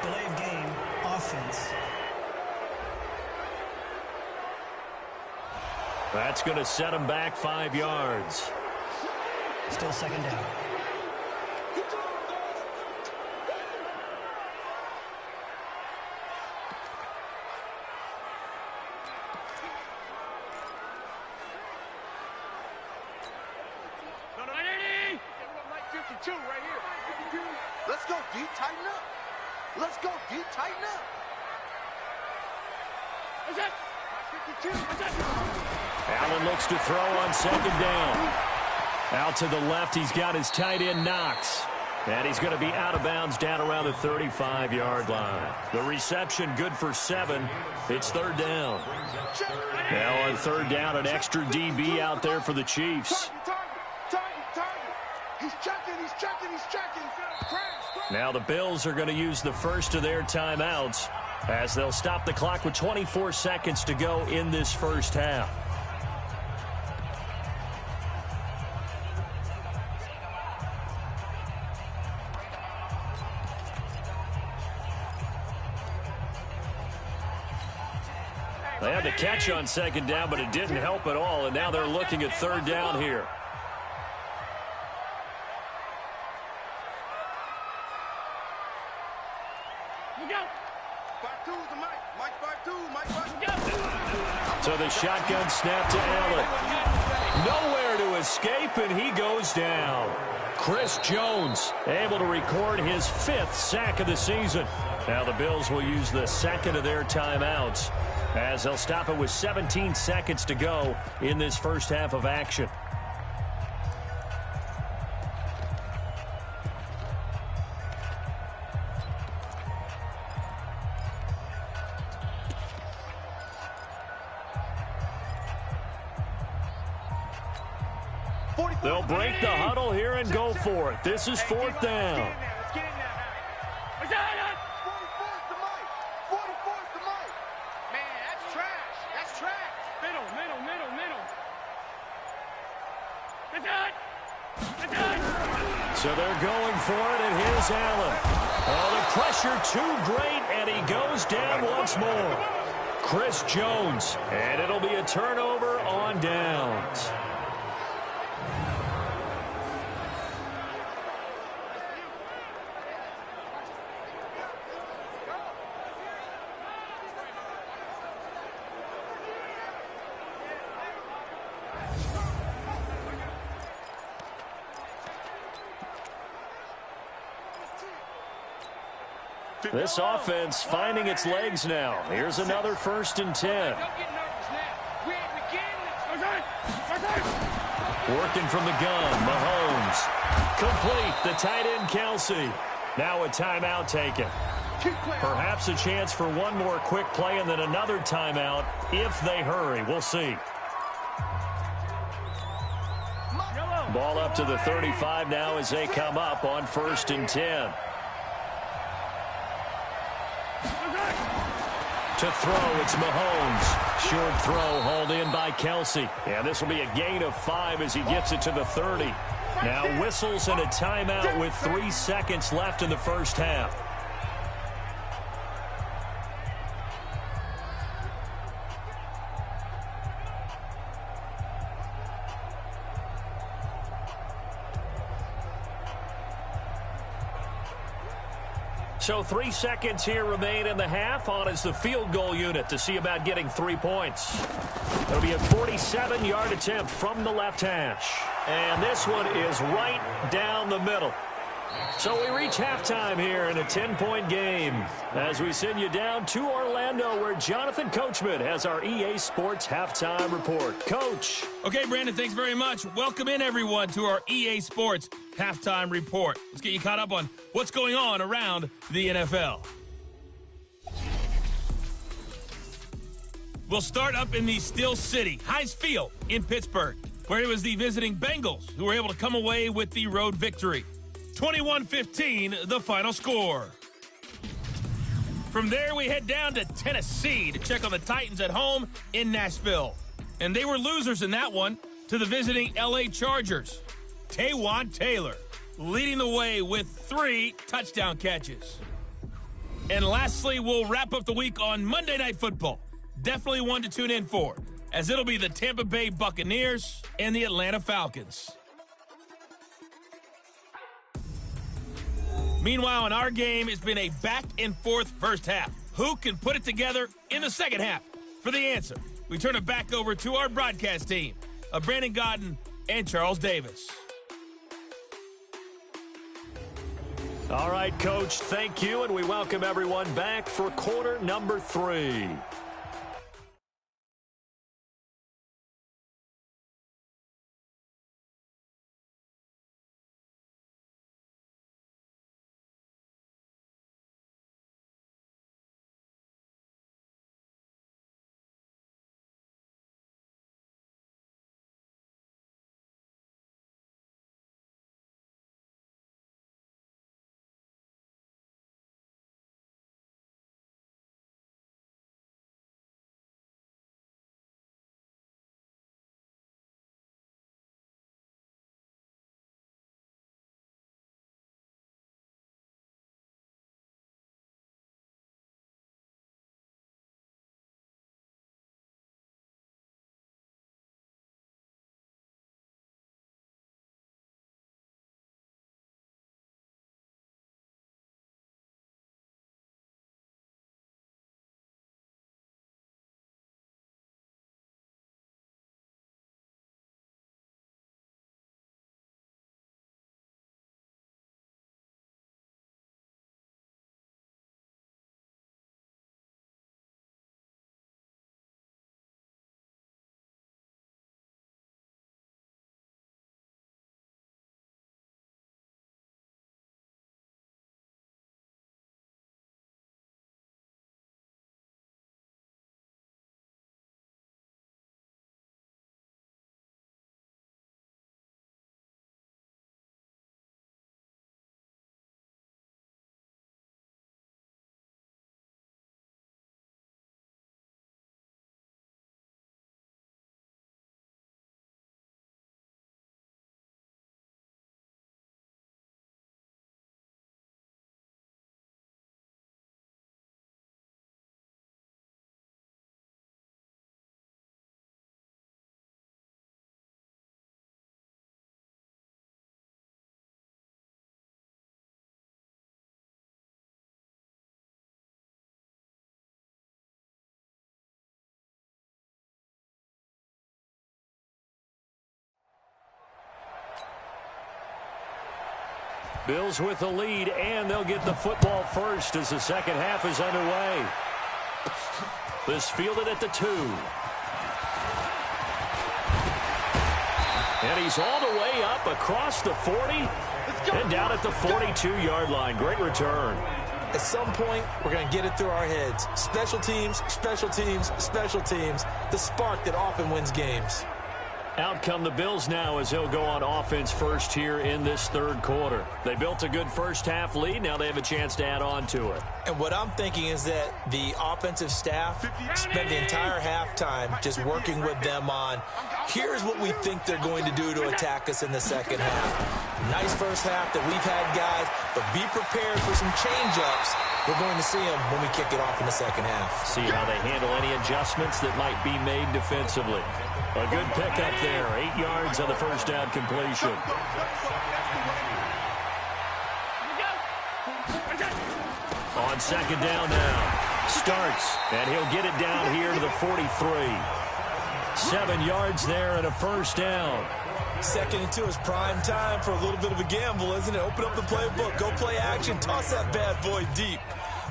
Delay of game, offense. That's going to set him back 5 yards. Still 2nd down. Right here. Let's go deep, tighten up. Let's go deep, tighten up. Allen looks to throw on 2nd down. Out to the left, he's got his tight end Knox. And he's going to be out of bounds down around the 35-yard line. The reception good for 7. It's 3rd down. Now on 3rd down, an extra DB out there for the Chiefs. He's checking. Now the Bills are going to use the first of their timeouts as they'll stop the clock with 24 seconds to go in this first half. They had the catch on 2nd down, but it didn't help at all, and now they're looking at 3rd down here. So the shotgun snap to Allen. Nowhere to escape, and he goes down. Chris Jones able to record his 5th sack of the season. Now the Bills will use the 2nd of their timeouts as they'll stop it with 17 seconds to go in this first half of action. They'll break the huddle here and go for it. This is 4th down. So they're going for it, and here's Allen. Oh, the pressure too great, and he goes down once more. Chris Jones, and it'll be a turnover on downs. This offense finding its legs now. Here's another 1st and 10. Working from the gun, Mahomes. Complete, the tight end Kelsey. Now a timeout taken. Perhaps a chance for one more quick play and then another timeout if they hurry. We'll see. Ball up to the 35 now as they come up on 1st and 10. To throw, it's Mahomes. Short throw hauled in by Kelsey. And this will be a gain of 5 as he gets it to the 30. Now whistles and a timeout with 3 seconds left in the first half. So 3 seconds here remain in the half. On is the field goal unit to see about getting 3 points. It'll be a 47-yard attempt from the left hash. And this one is right down the middle. So we reach halftime here in a 10-point game as we send you down to Orlando where Jonathan Coachman has our EA Sports Halftime Report. Coach. Okay, Brandon, thanks very much. Welcome in, everyone, to our EA Sports Halftime Report. Let's get you caught up on what's going on around the NFL. We'll start up in the Steel City, Heinz Field in Pittsburgh, where it was the visiting Bengals who were able to come away with the road victory. 21-15, the final score. From there, we head down to Tennessee to check on the Titans at home in Nashville. And they were losers in that one to the visiting L.A. Chargers. Taywan Taylor leading the way with 3 touchdown catches. And lastly, we'll wrap up the week on Monday Night Football. Definitely one to tune in for, as it'll be the Tampa Bay Buccaneers and the Atlanta Falcons. Meanwhile, in our game, it's been a back-and-forth first half. Who can put it together in the second half? For the answer, we turn it back over to our broadcast team of Brandon Godden and Charles Davis. All right, Coach, thank you, and we welcome everyone back for quarter number 3. Bills with the lead, and they'll get the football first as the second half is underway. This fielded at the 2. And he's all the way up across the 40 and down at the 42-yard line. Great return. At some point, we're going to get it through our heads. Special teams, special teams, special teams. The spark that often wins games. Out come the Bills now as they'll go on offense first here in this third quarter. They built a good first-half lead. Now they have a chance to add on to it. And what I'm thinking is that the offensive staff spent the entire halftime just working with them on, here's what we think they're going to do to attack us in the second half. Nice first half that we've had, guys, but be prepared for some change-ups. We're going to see them when we kick it off in the second half. See how they handle any adjustments that might be made defensively. A good pickup there. 8 yards on the first down completion. On second down now. Starts, and he'll get it down here to the 43. 7 yards there and a first down. 2nd and 2 is prime time for a little bit of a gamble, isn't it? Open up the playbook, go play action, toss that bad boy deep.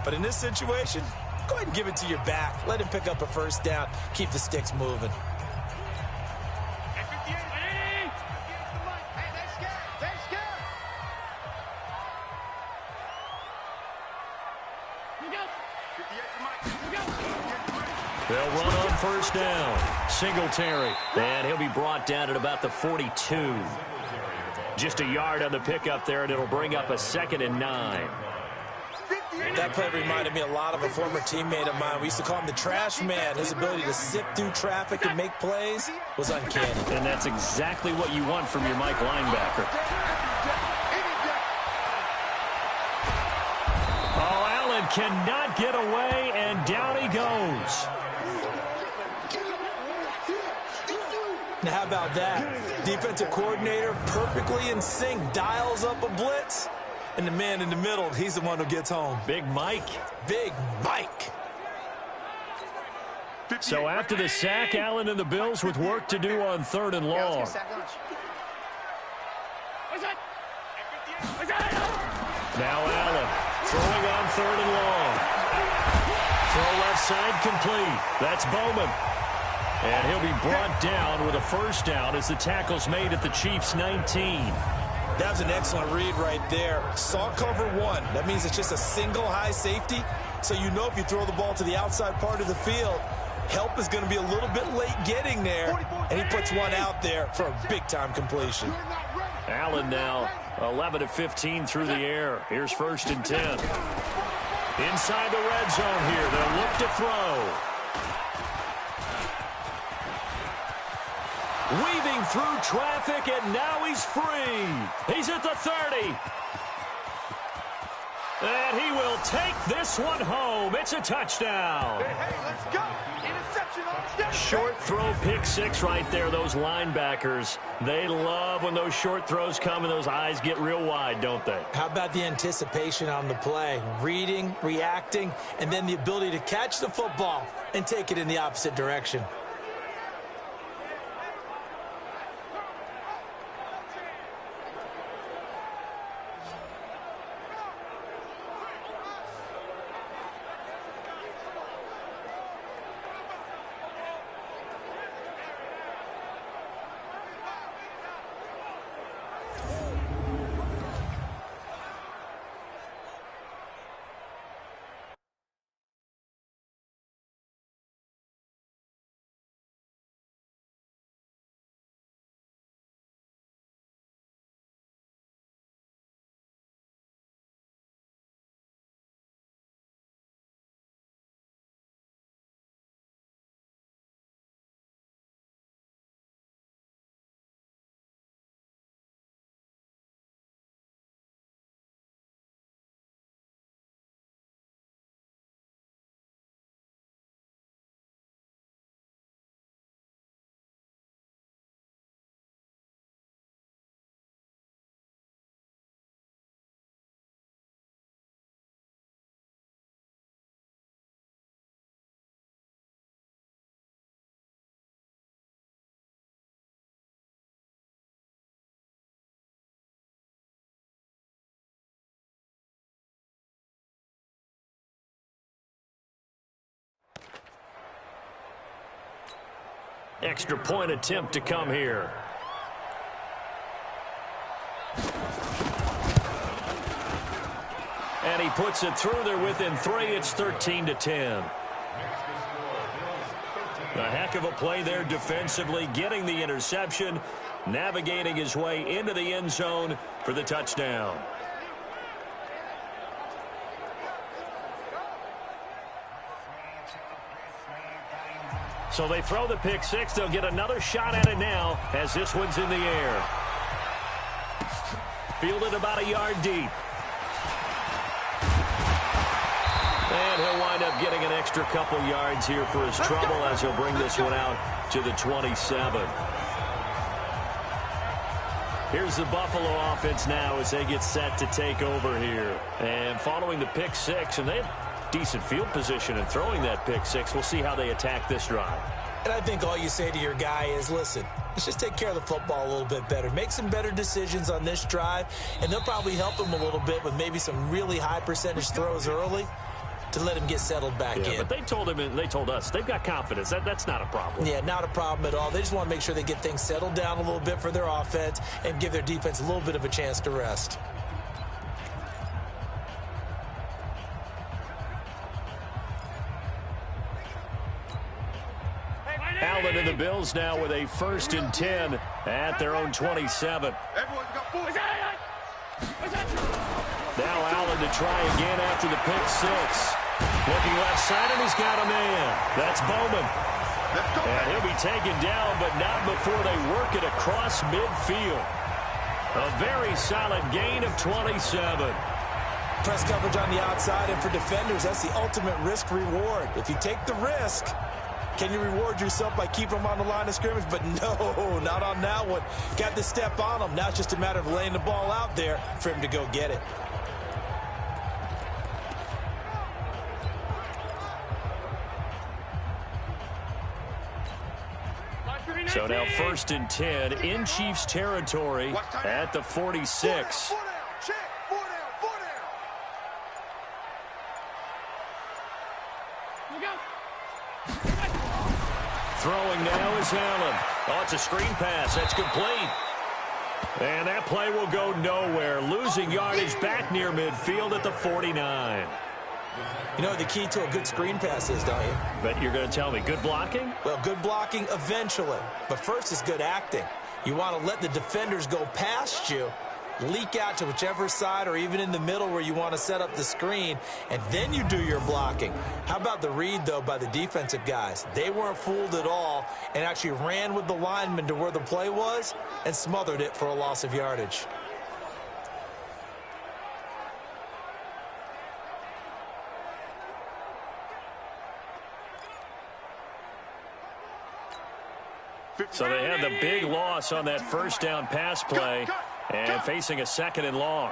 But in this situation, go ahead and give it to your back. Let him pick up a first down. Keep the sticks moving. They'll run on first down. Singletary. And he'll be brought down at about the 42. Just a yard on the pickup there, and it'll bring up a 2nd and 9. That play reminded me a lot of a former teammate of mine. We used to call him the trash man. His ability to sift through traffic and make plays was uncanny. And that's exactly what you want from your Mike linebacker. Oh, Allen cannot get away, and down he goes. Now, how about that? Defensive coordinator perfectly in sync, dials up a blitz, and the man in the middle, he's the one who gets home. Big Mike. Big Mike. So after the sack, Allen and the Bills with work to do on 3rd and long. Now Allen throwing on 3rd and long. Throw left side complete. That's Bowman. And he'll be brought down with a first down as the tackle's made at the Chiefs' 19. That was an excellent read right there. Saw cover 1. That means it's just a single high safety. So you know if you throw the ball to the outside part of the field, help is going to be a little bit late getting there. And he puts one out there for a big-time completion. Allen now 11 of 15 through the air. Here's 1st and 10. Inside the red zone here. They'll look to throw. Weaving through traffic, and now he's free. He's at the 30. And he will take this one home. It's a touchdown. Hey, let's go. Interception on the Short throw, pick 6 right there. Those linebackers, they love when those short throws come and those eyes get real wide, don't they? How about the anticipation on the play? Reading, reacting, and then the ability to catch the football and take it in the opposite direction. Extra point attempt to come here. And he puts it through there within 3. It's 13-10. A heck of a play there defensively, getting the interception, navigating his way into the end zone for the touchdown. So they throw the pick six. They'll get another shot at it now as this one's in the air. Fielded about a yard deep. And he'll wind up getting an extra couple yards here for his trouble as he'll bring this one out to the 27. Here's the Buffalo offense now as they get set to take over here. And following the pick six, and they have decent field position in throwing that pick six. We'll see how they attack this drive. And I think all you say to your guy is, listen, let's just take care of the football a little bit better. Make some better decisions on this drive, and they'll probably help him a little bit with maybe some really high percentage throws early to let him get settled back in. But they told him, and they told us, they've got confidence. That's not a problem. Yeah, not a problem at all. They just want to make sure they get things settled down a little bit for their offense and give their defense a little bit of a chance to rest. Allen and the Bills now with a 1st and 10 at their own 27. Now Allen to try again after the pick six. Looking left side, and he's got a man. That's Bowman. And he'll be taken down, but not before they work it across midfield. A very solid gain of 27. Press coverage on the outside, and for defenders, that's the ultimate risk-reward. If you take the risk, can you reward yourself by keeping them on the line of scrimmage? But no, not on that one. Got the step on them. Now it's just a matter of laying the ball out there for him to go get it. So now 1st and 10 in Chiefs territory at the 46. Throwing now is Allen. Oh, it's a screen pass. That's complete. And that play will go nowhere. Losing yardage back near midfield at the 49. You know what the key to a good screen pass is, don't you? But you're going to tell me good blocking? Well, good blocking eventually. But first is good acting. You want to let the defenders go past you, leak out to whichever side or even in the middle where you want to set up the screen, and then you do your blocking. How about the read, though, by the defensive guys? They weren't fooled at all and actually ran with the lineman to where the play was and smothered it for a loss of yardage. So they had the big loss on that 1st down pass play and facing a 2nd and long.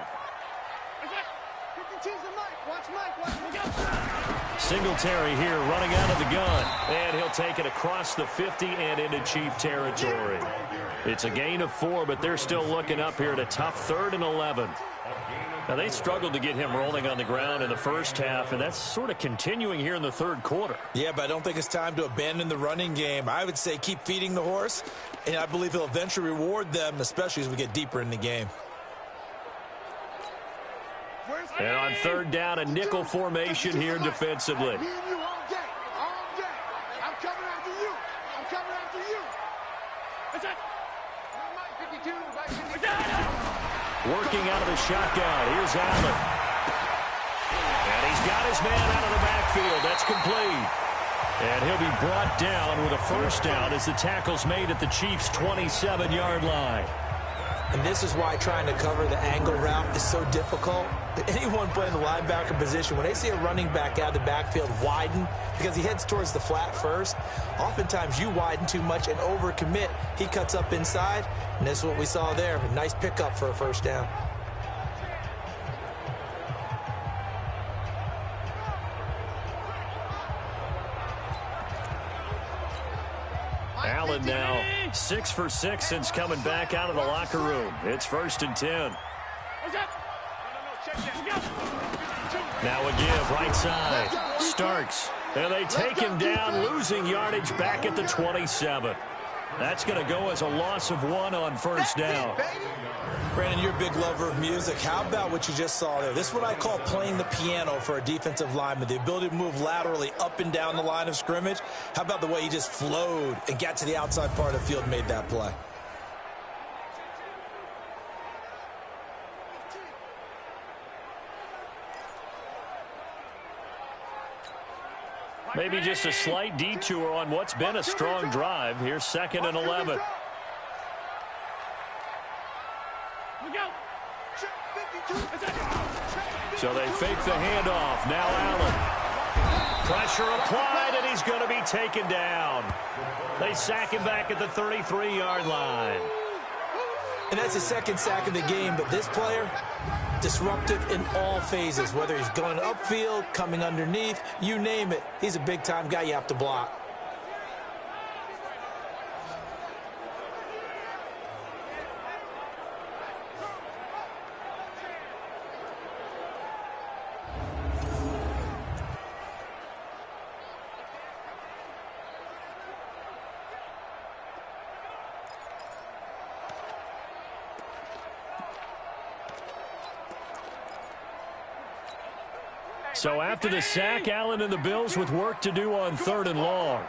Singletary here running out of the gun, and he'll take it across the 50 and into Chief territory. It's a gain of 4, but they're still looking up here at a tough 3rd and 11. Now, they struggled to get him rolling on the ground in the first half, and that's sort of continuing here in the 3rd quarter. Yeah, but I don't think it's time to abandon the running game. I would say keep feeding the horse, and I believe he'll eventually reward them, especially as we get deeper in the game. And on 3rd down, a nickel formation here defensively. Working out of the shotgun. Here's Allen. And he's got his man out of the backfield. That's complete. And he'll be brought down with a 1st down as the tackle's made at the Chiefs' 27-yard line. And this is why trying to cover the angle route is so difficult. Anyone playing the linebacker position, when they see a running back out of the backfield widen because he heads towards the flat first, oftentimes you widen too much and overcommit. He cuts up inside, and this is what we saw there. A nice pickup for a 1st down. Allen now 6 for 6 since coming back out of the locker room. It's 1st and 10. Now a give right side. Starks. And they take him down, losing yardage back at the 27. That's going to go as a loss of 1 on first down. Brandon, you're a big lover of music. How about what you just saw there? This is what I call playing the piano for a defensive lineman, the ability to move laterally up and down the line of scrimmage. How about the way he just flowed and got to the outside part of the field and made that play? Maybe just a slight detour on what's been a strong drive. Here's 2nd and 11. So they fake the handoff. Now Allen. Pressure applied, and he's going to be taken down. They sack him back at the 33-yard line. And that's the 2nd sack of the game, but this player, disruptive in all phases, whether he's going upfield, coming underneath, you name it. He's a big-time guy you have to block. So after the sack, Allen and the Bills with work to do on 3rd and long.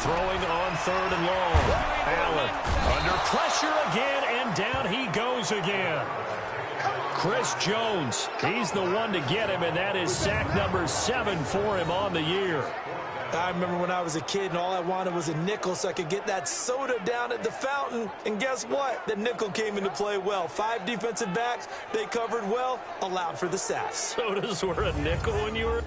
Throwing on 3rd and long. Allen under pressure again, and down he goes again. Chris Jones, he's the one to get him, and that is sack number 7 for him on the year. I remember when I was a kid and all I wanted was a nickel so I could get that soda down at the fountain. And guess what? The nickel came into play well. 5 defensive backs, they covered well, allowed for the sacks. Sodas were a nickel when you were...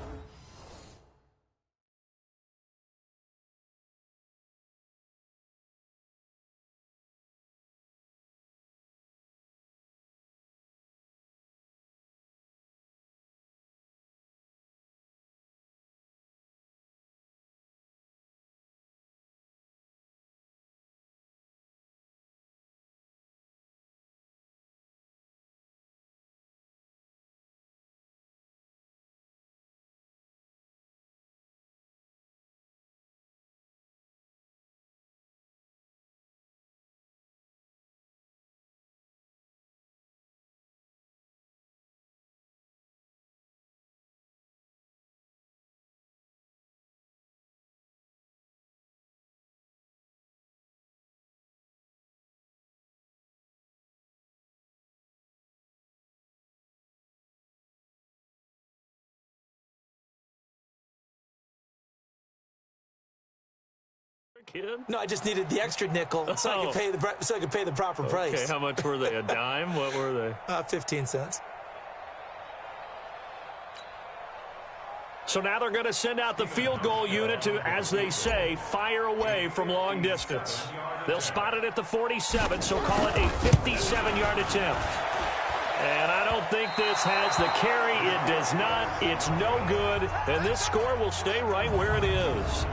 Kid? No, I just needed the extra nickel so I could pay the proper price. Okay, how much were they? A dime? What were they? 15 cents. So now they're going to send out the field goal unit to, as they say, fire away from long distance. They'll spot it at the 47, so call it a 57-yard attempt. And I don't think this has the carry. It does not. It's no good. And this score will stay right where it is.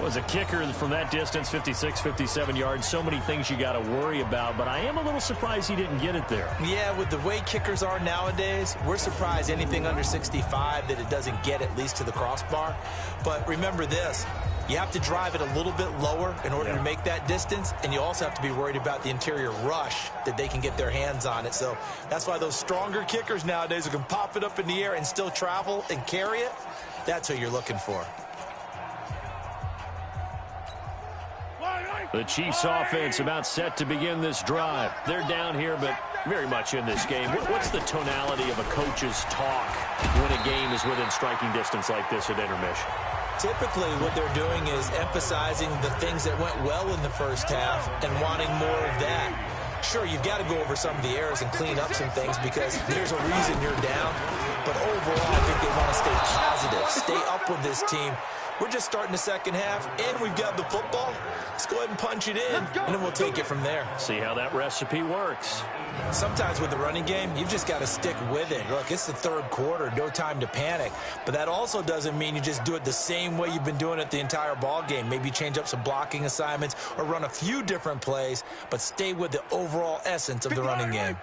Was a kicker from that distance, 56, 57 yards. So many things you got to worry about, but I am a little surprised he didn't get it there. Yeah, with the way kickers are nowadays, we're surprised anything under 65 that it doesn't get at least to the crossbar. But remember this, you have to drive it a little bit lower in order to make that distance, and you also have to be worried about the interior rush that they can get their hands on it. So that's why those stronger kickers nowadays who can pop it up in the air and still travel and carry it, that's who you're looking for. The Chiefs offense about set to begin this drive. They're down here, but very much in this game. What's the tonality of a coach's talk when a game is within striking distance like this at intermission? Typically, what they're doing is emphasizing the things that went well in the first half and wanting more of that. Sure, you've got to go over some of the errors and clean up some things because there's a reason you're down. But overall, I think they want to stay positive, stay up with this team. We're just starting the second half, and we've got the football. Let's go ahead and punch it in, and then we'll take it from there. See how that recipe works. Sometimes with the running game, you've just got to stick with it. Look, it's the third quarter, no time to panic. But that also doesn't mean you just do it the same way you've been doing it the entire ball game. Maybe change up some blocking assignments or run a few different plays, but stay with the overall essence of the running game.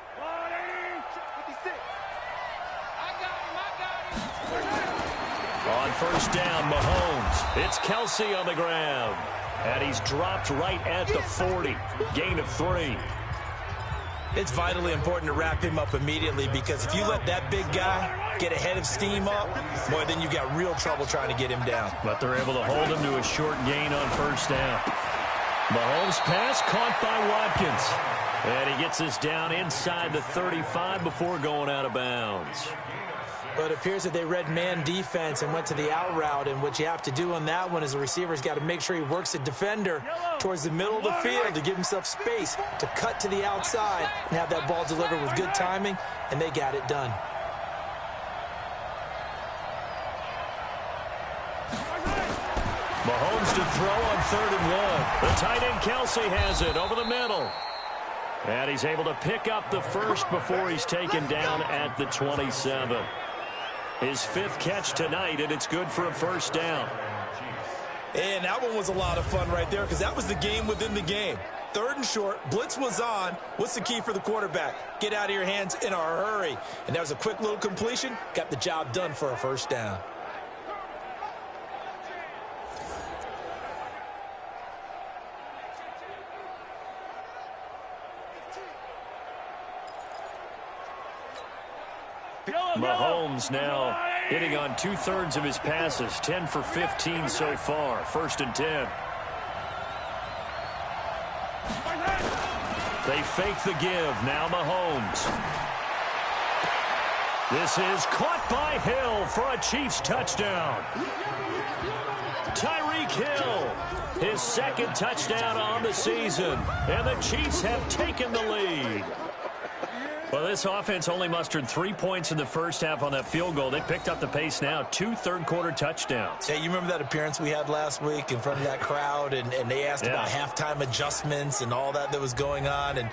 On first down, Mahomes. It's Kelsey on the ground. And he's dropped right at the 40. Gain of 3. It's vitally important to wrap him up immediately, because if you let that big guy get ahead of steam up, boy, then you got real trouble trying to get him down. But they're able to hold him to a short gain on first down. Mahomes' pass caught by Watkins. And he gets us down inside the 35 before going out of bounds. But it appears that they read man defense and went to the out route, and what you have to do on that one is the receiver's got to make sure he works the defender towards the middle of the field to give himself space to cut to the outside and have that ball delivered with good timing, and they got it done. Mahomes to throw on 3rd and 1. The tight end Kelsey has it over the middle. And he's able to pick up the first before he's taken down at the 27. His 5th catch tonight, and it's good for a first down. And that one was a lot of fun right there, because that was the game within the game. 3rd and short, blitz was on. What's the key for the quarterback? Get out of your hands in a hurry. And that was a quick little completion. Got the job done for a first down. Mahomes now hitting on 2/3 of his passes, 10 for 15 so far. 1st and 10. They fake the give. Now Mahomes. This is caught by Hill for a Chiefs touchdown. Tyreek Hill, his 2nd touchdown on the season, and the Chiefs have taken the lead. Well, this offense only mustered 3 points in the first half on that field goal. They picked up the pace now. 2 third-quarter touchdowns. Hey, you remember that appearance we had last week in front of that crowd, and they asked about halftime adjustments and all that was going on. And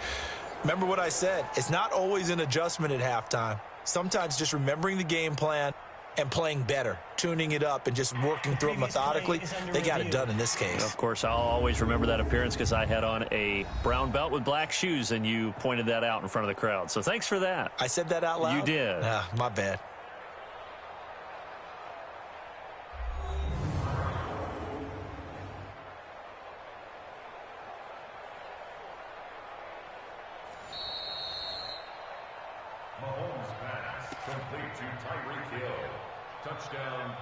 remember what I said. It's not always an adjustment at halftime. Sometimes just remembering the game plan and playing better, tuning it up and just working through it methodically. They got it done in this case. Of course, I'll always remember that appearance because I had on a brown belt with black shoes, and you pointed that out in front of the crowd. So thanks for that. I said that out loud? You did. My bad. Mahomes pass complete to Tyreek Hill. Touchdown,